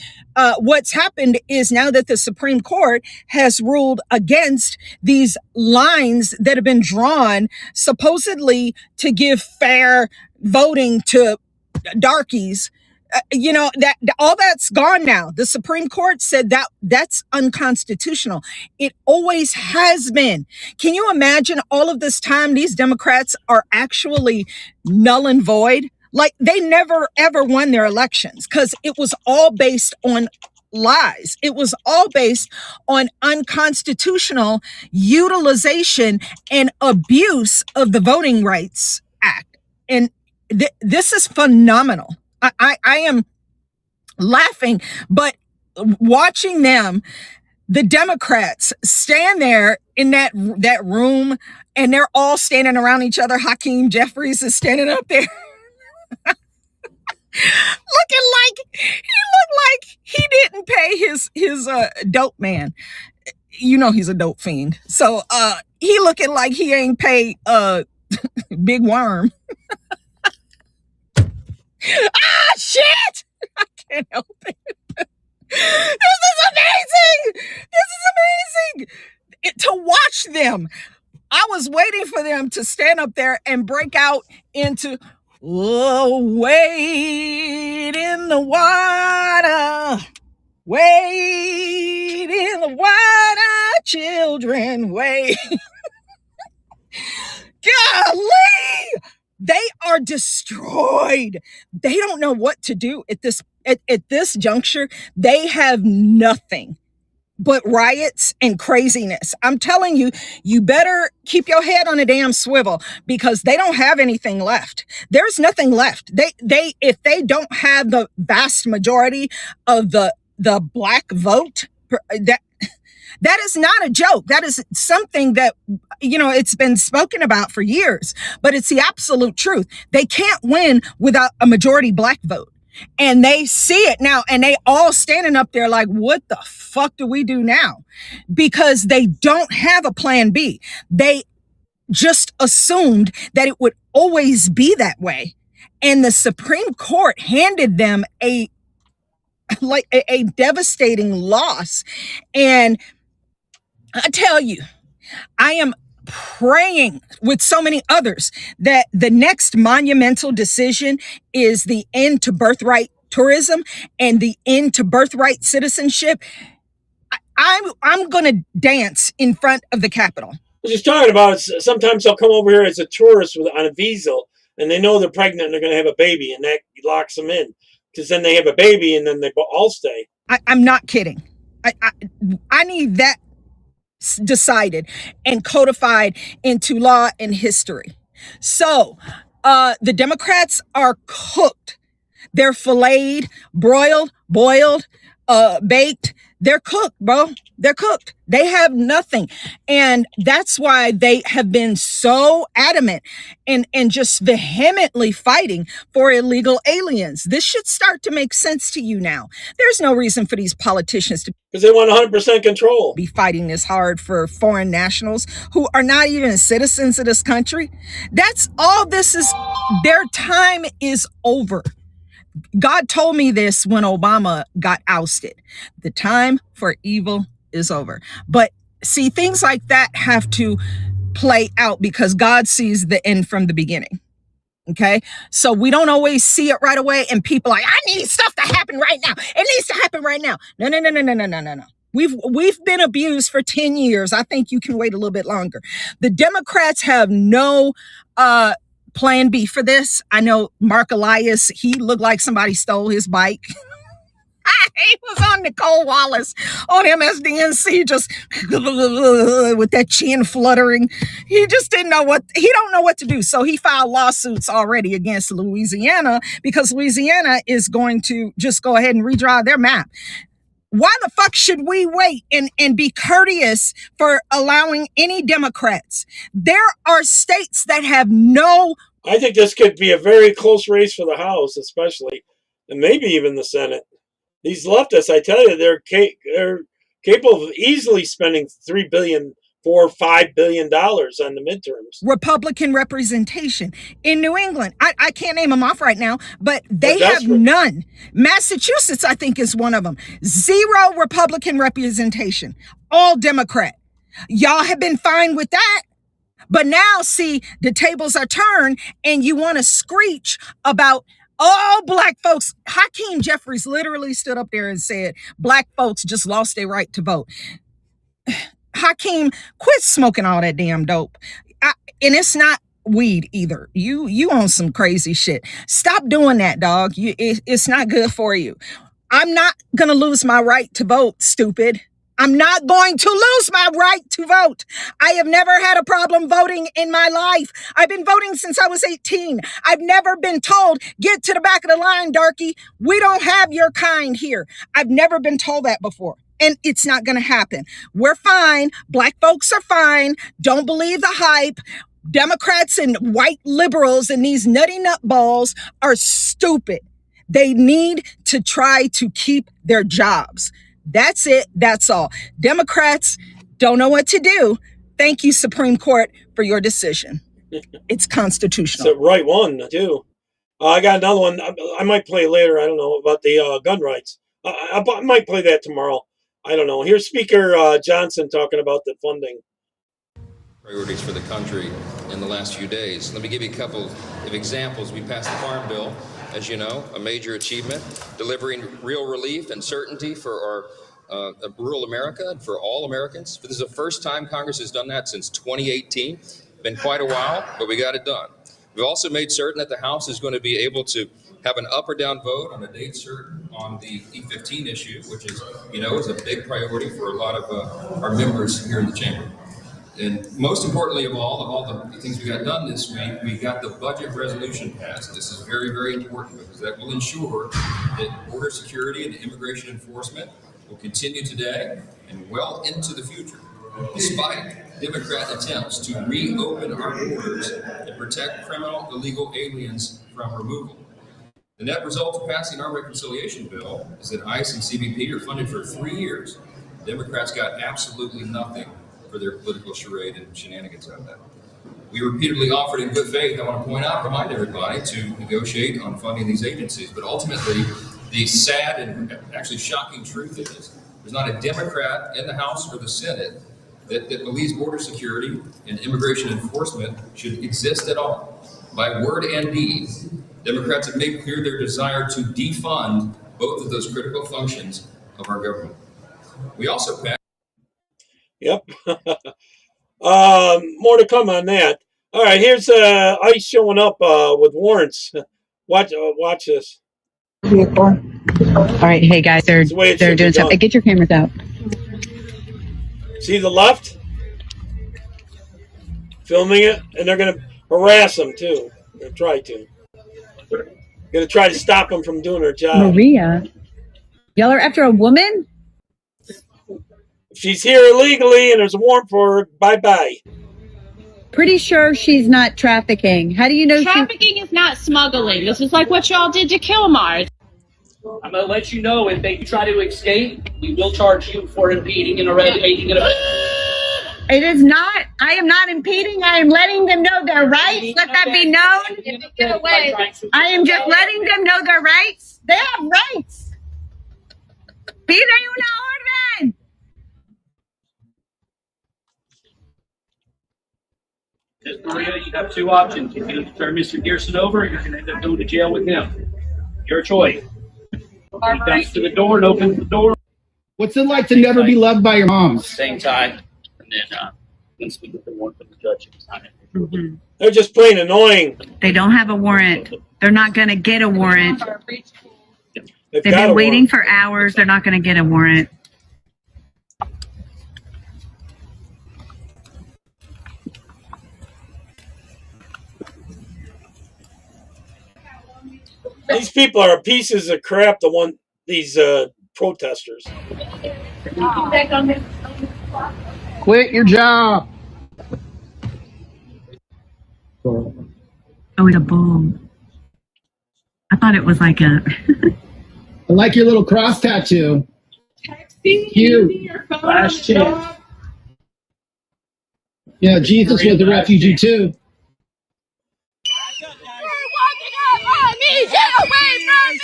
what's happened is, now that the Supreme Court has ruled against these lines that have been drawn supposedly to give fair voting to darkies, that all that's gone now. The Supreme Court said that that's unconstitutional. It always has been. Can you imagine all of this time these Democrats are actually null and void? Like, they never ever won their elections, because it was all based on lies. It was all based on unconstitutional utilization and abuse of the Voting Rights Act. And this is phenomenal. I am laughing, but watching them, the Democrats, stand there in that room, and they're all standing around each other. Hakeem Jeffries is standing up there looking like he didn't pay his dope man. He's a dope fiend. So he looking like he ain't paid Big Worm. Shit! I can't help it. This is amazing! To watch them. I was waiting for them to stand up there and break out into, oh, wade in the water. Wade in the water, children, wade. Golly! They are destroyed. They don't know what to do at this juncture. They have nothing but riots and craziness. I'm telling you, you better keep your head on a damn swivel because they don't have anything left. There's nothing left. If they don't have the vast majority of the black vote, that is not a joke. That is something that, it's been spoken about for years, but it's the absolute truth. They can't win without a majority black vote. And they see it now, and they all standing up there like, what the fuck do we do now? Because they don't have a plan B. They just assumed that it would always be that way. And the Supreme Court handed them a devastating loss. And I tell you, I am praying with so many others that the next monumental decision is the end to birthright tourism and the end to birthright citizenship. I'm going to dance in front of the Capitol. I was just talking about it. Sometimes they'll come over here as a tourist on a visa, and they know they're pregnant and they're going to have a baby, and that locks them in because then they have a baby and then they all stay. I'm not kidding. I need that decided and codified into law and history. So the Democrats are cooked. They're filleted, broiled, boiled, baked. They're cooked, bro. They're cooked. They have nothing. And that's why they have been so adamant and just vehemently fighting for illegal aliens. This should start to make sense to you now. There's no reason for these politicians to, because they want 100% control, be fighting this hard for foreign nationals who are not even citizens of this country. That's all this is. Their time is over. God told me this when Obama got ousted. The time for evil is over. But see, things like that have to play out because God sees the end from the beginning. Okay. So we don't always see it right away. And people are like, I need stuff to happen right now. It needs to happen right now. No. We've been abused for 10 years. I think you can wait a little bit longer. The Democrats have no, plan B for this. I know Mark Elias, he looked like somebody stole his bike. He was on Nicole Wallace on MSDNC, just with that chin fluttering. He just don't know what to do. So he filed lawsuits already against Louisiana because Louisiana is going to just go ahead and redraw their map. Why the fuck should we wait and be courteous for allowing any Democrats? There are states that have no... I think this could be a very close race for the House, especially, and maybe even the Senate. These leftists, I tell you, they're capable of easily spending $3 billion, $4-5 billion on the midterms. Republican representation in New England. I can't name them off right now, but they have none. Massachusetts, I think, is one of them. 0 Republican representation. All Democrat. Y'all have been fine with that. But now, see, the tables are turned and you want to screech about all black folks. Hakeem Jeffries literally stood up there and said, black folks just lost their right to vote. Hakeem, quit smoking all that damn dope. And it's not weed either. You on some crazy shit. Stop doing that, dog. It's not good for you. I'm not going to lose my right to vote, stupid. I'm not going to lose my right to vote. I have never had a problem voting in my life. I've been voting since I was 18. I've never been told, get to the back of the line, darky. We don't have your kind here. I've never been told that before. And it's not going to happen. We're fine. Black folks are fine. Don't believe the hype. Democrats and white liberals and these nutty nutballs are stupid. They need to try to keep their jobs. That's it. That's all. Democrats don't know what to do. Thank you, Supreme Court, for your decision. It's constitutional. It's the right one, too. I got another one. I might play later. I don't know about the gun rights. I might play that tomorrow. I don't know. Here's Speaker Johnson talking about the funding. Priorities for the country in the last few days. Let me give you a couple of examples. We passed the Farm Bill, as you know, a major achievement, delivering real relief and certainty for our rural America and for all Americans. This is the first time Congress has done that since 2018. Been quite a while, but we got it done. We've also made certain that the House is going to be able to have an up or down vote on a date certain on the E15 issue, which is, is a big priority for a lot of our members here in the chamber. And most importantly of all the things we got done this week, we got the budget resolution passed. This is very, very important because that will ensure that border security and immigration enforcement will continue today and well into the future, despite Democrat attempts to reopen our borders and protect criminal illegal aliens from removal. The net result of passing our reconciliation bill is that ICE and CBP are funded for 3 years. Democrats got absolutely nothing for their political charade and shenanigans out of that. We repeatedly offered in good faith, I want to point out, remind everybody, to negotiate on funding these agencies. But ultimately, the sad and actually shocking truth is there's not a Democrat in the House or the Senate that believes border security and immigration enforcement should exist at all. By word and deed, Democrats have made clear their desire to defund both of those critical functions of our government. We also passed. Yep. More to come on that. All right, here's ICE showing up with warrants. Watch this. All right, hey guys, they're doing stuff. Hey, get your cameras out. See the left? Filming it, and they're gonna harass them too. They're try to. Gonna try to stop them from doing their job. Maria, y'all are after a woman? If she's here illegally and there's a warrant for her, bye-bye. Pretty sure she's not trafficking. How do you know trafficking is not smuggling? This is like what y'all did to Kilmar. I'm going to let you know if they try to escape, we will charge you for impeding and arresting. It is not. I am not impeding. I am letting them know their rights. Let that be known. Get away. I am just letting them know their rights. They have rights. Pide una orden. Maria, you have two options. You can turn Mr. Gerson over, or you can end up going to jail with him. Your choice. He comes to the door and opens the door. What's it like to never be loved by your mom? Same time. And then once we get the warrant from the judge, it's not Mm-hmm. They're just plain annoying. They don't have a warrant. They're not going to get a warrant. They've got been a waiting warrant. for hours. They're not going to get a warrant. These people are pieces of crap. These protesters. Quit your job. Oh, it's a bull. I thought it was like a... I like your little cross tattoo. Cute. Last chance. Yeah, Jesus was a refugee too. Get away from me!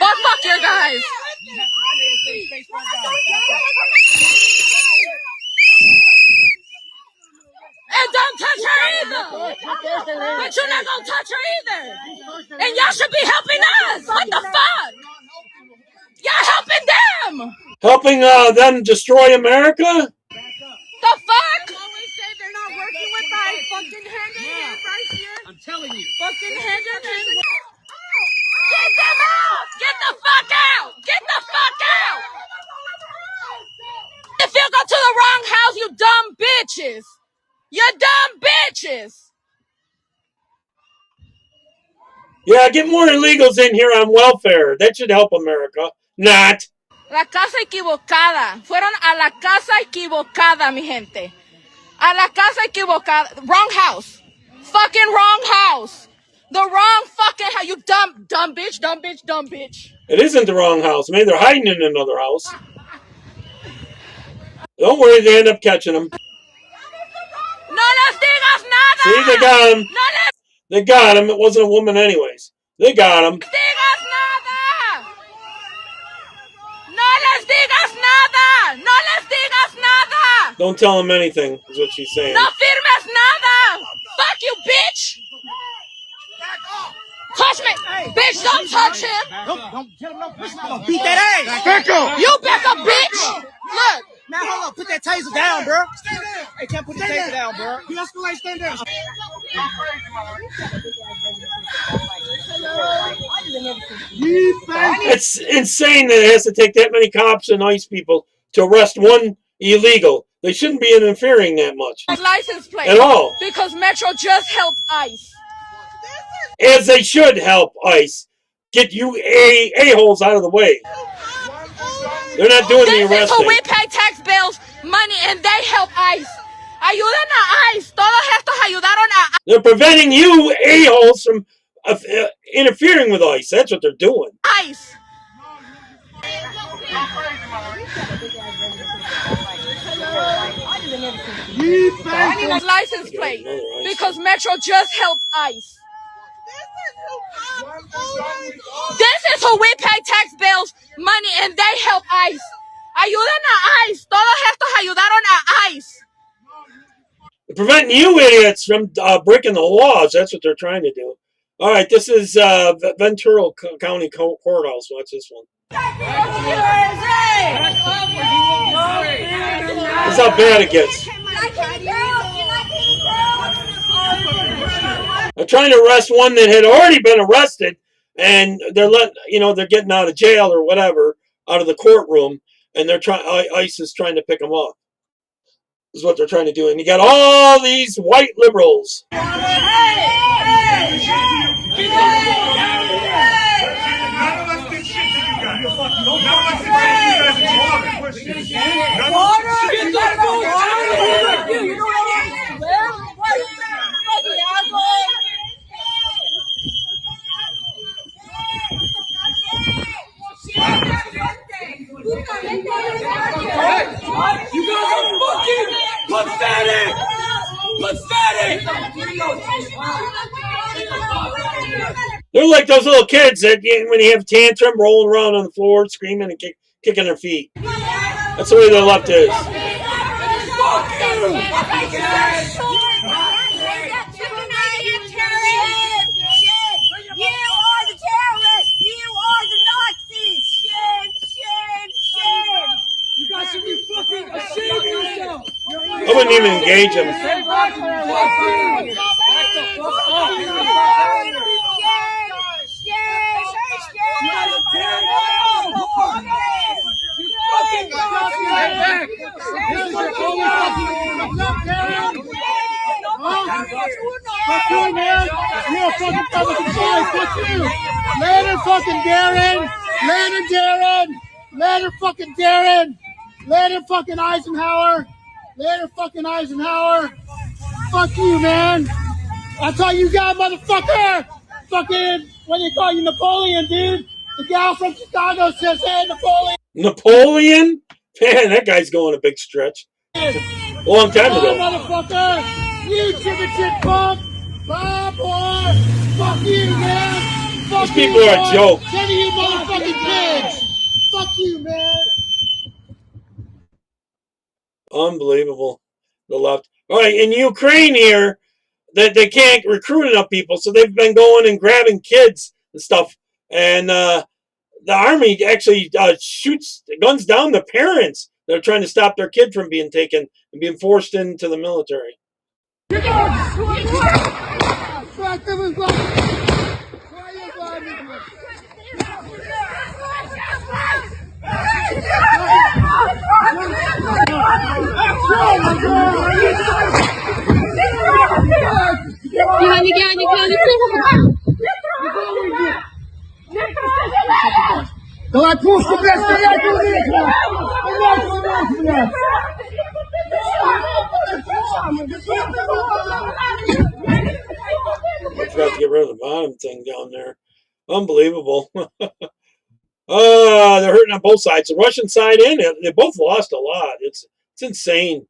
Oh, fuck you guys! And don't touch her either! But you're not gonna touch her either! And y'all should be helping us! What the fuck? Y'all helping them! Helping them destroy America? The fuck? They're not working with us. Fucking hand in hand right here. I'm telling you. Fucking hand in hand. Get them out! Get the fuck out! Get the fuck out! If you go to the wrong house, you dumb bitches! You dumb bitches! Yeah, get more illegals in here on welfare. That should help America. Not. La casa equivocada. Fueron a la casa equivocada, mi gente. A la casa equivocada. Wrong house. Fucking wrong house. The wrong fucking house. You dumb bitch, dumb bitch, dumb bitch. It isn't the wrong house. Maybe they're hiding in another house. Don't worry, they end up catching them. No les digas nada. See, they got him. No les They got him. It wasn't a woman anyways. They got him. digas nada. No les digas nada. No les digas nada. Don't tell him anything, is what she's saying. No firmes nada. Fuck you, bitch. Touch me. Bitch, don't touch him. Don't tell him no push. I'm gonna beat that ass. Back up. You back up, bitch. Look. Now hold on. Put that taser down, bro. Stay there. Hey, can't put the taser down, bro. You escalate. Stand there. It's insane that it has to take that many cops and ICE people to arrest one illegal. They shouldn't be interfering that much License plate at all. because Metro just helped ICE. As they should help ICE get you a-holes out of the way. They're not doing the arresting. This is who we pay tax bills, money, and they help ICE. Ayuden a ICE. Todos estos ayudaron a ICE. They're preventing you a-holes from interfering with ICE. That's what they're doing. ICE. License plate because Metro just helped ICE. This is who we pay tax bills, money, and they help ICE. Ayuden a ICE. Todos estos ayudaron a ICE. They're preventing you idiots from breaking the laws. That's what they're trying to do. All right, this is Ventura County Courthouse. Watch this one. That's how bad it gets. They're trying to arrest one that had already been arrested, and they're they're getting out of jail or whatever, out of the courtroom, and they're ICE is trying to pick them up. This is what they're trying to do, and you got all these white liberals. You guys are fucking pathetic! Pathetic! They're like those little kids that when they have a tantrum, rolling around on the floor, screaming and kicking their feet. That's the way the left is. I wouldn't even engage them. Fuck you, man. You're a fucking public employee. Fuck you. Later, fucking Darren. Later, Darren. Later, fucking Darren. Later, fucking Eisenhower. Later, fucking Eisenhower. Fuck you, man. That's all you got, motherfucker. Fucking, what do you call you, Napoleon, dude? The gal from Chicago says, hey, Napoleon. Napoleon? Man, that guy's going a big stretch. A long time ago. Motherfucker. You chicken shit punk. Bye, boy. Fuck you, man. Fuck These people are a joke. None of you motherfucking pigs. Fuck you, man. Unbelievable. The left. All right, in Ukraine here, that they can't recruit enough people, so they've been going and grabbing kids and stuff. And the army actually guns down the parents that are trying to stop their kid from being taken and being forced into the military. I forgot to get rid of the bottom thing down there. Unbelievable. They're hurting on both sides. The Russian side and they both lost a lot. It's insane.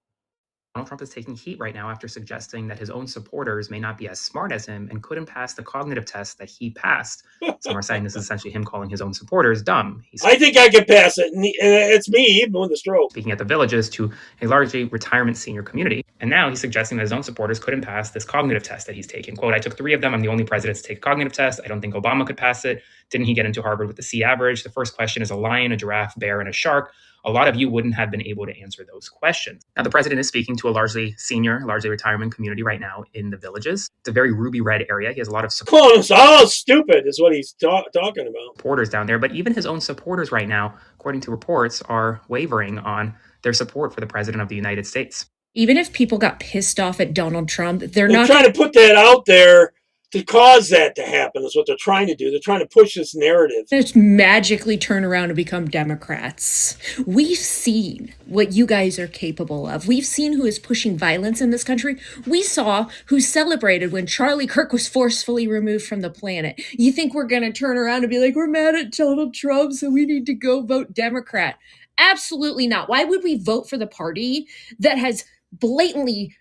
Donald Trump is taking heat right now after suggesting that his own supporters may not be as smart as him and couldn't pass the cognitive test that he passed. Some are saying this is essentially him calling his own supporters dumb. I think I can pass it. And it's me, even with the stroke. Speaking at the Villages to a largely retirement senior community. And now he's suggesting that his own supporters couldn't pass this cognitive test that he's taking. Quote, I took 3 of them. I'm the only president to take a cognitive test. I don't think Obama could pass it. Didn't he get into Harvard with the C average? The first question is a lion, a giraffe, bear, and a shark. a lot of you wouldn't have been able to answer those questions. Now, the president is speaking to a largely senior, largely retirement community right now in the villages. It's a very ruby red area. He has a lot of calling us all stupid is what he's talking about. Supporters down there, but even his own supporters right now, according to reports, are wavering on their support for the president of the United States. Even if people got pissed off at Donald Trump, they're not trying to put that out there to cause that to happen is what they're trying to do. They're trying to push this narrative. Just magically turn around and become Democrats. We've seen what you guys are capable of. We've seen who is pushing violence in this country. We saw who celebrated when Charlie Kirk was forcefully removed from the planet. You think we're going to turn around and be like, we're mad at Donald Trump, so we need to go vote Democrat? Absolutely not. Why would we vote for the party that has blatantly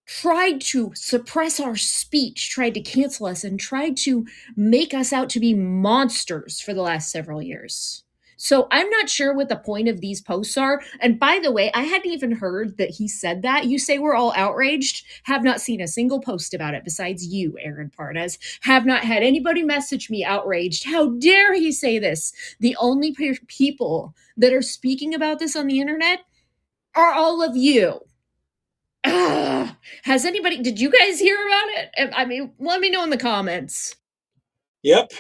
tried to suppress our speech, tried to cancel us, and tried to make us out to be monsters for the last several years? So I'm not sure what the point of these posts are. And by the way, I hadn't even heard that he said that. You say we're all outraged. Have not seen a single post about it besides you, Aaron Parnas. Have not had anybody message me outraged. How dare he say this? The only people that are speaking about this on the internet are all of you. Has anybody, did you guys hear about it? I mean, let me know in the comments. Yep.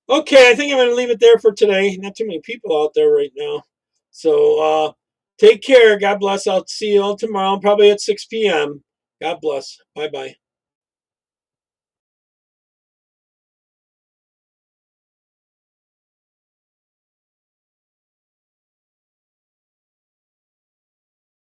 Okay, I think I'm going to leave it there for today. Not too many people out there right now. So take care. God bless. I'll see you all tomorrow, probably at 6 p.m. God bless. Bye-bye.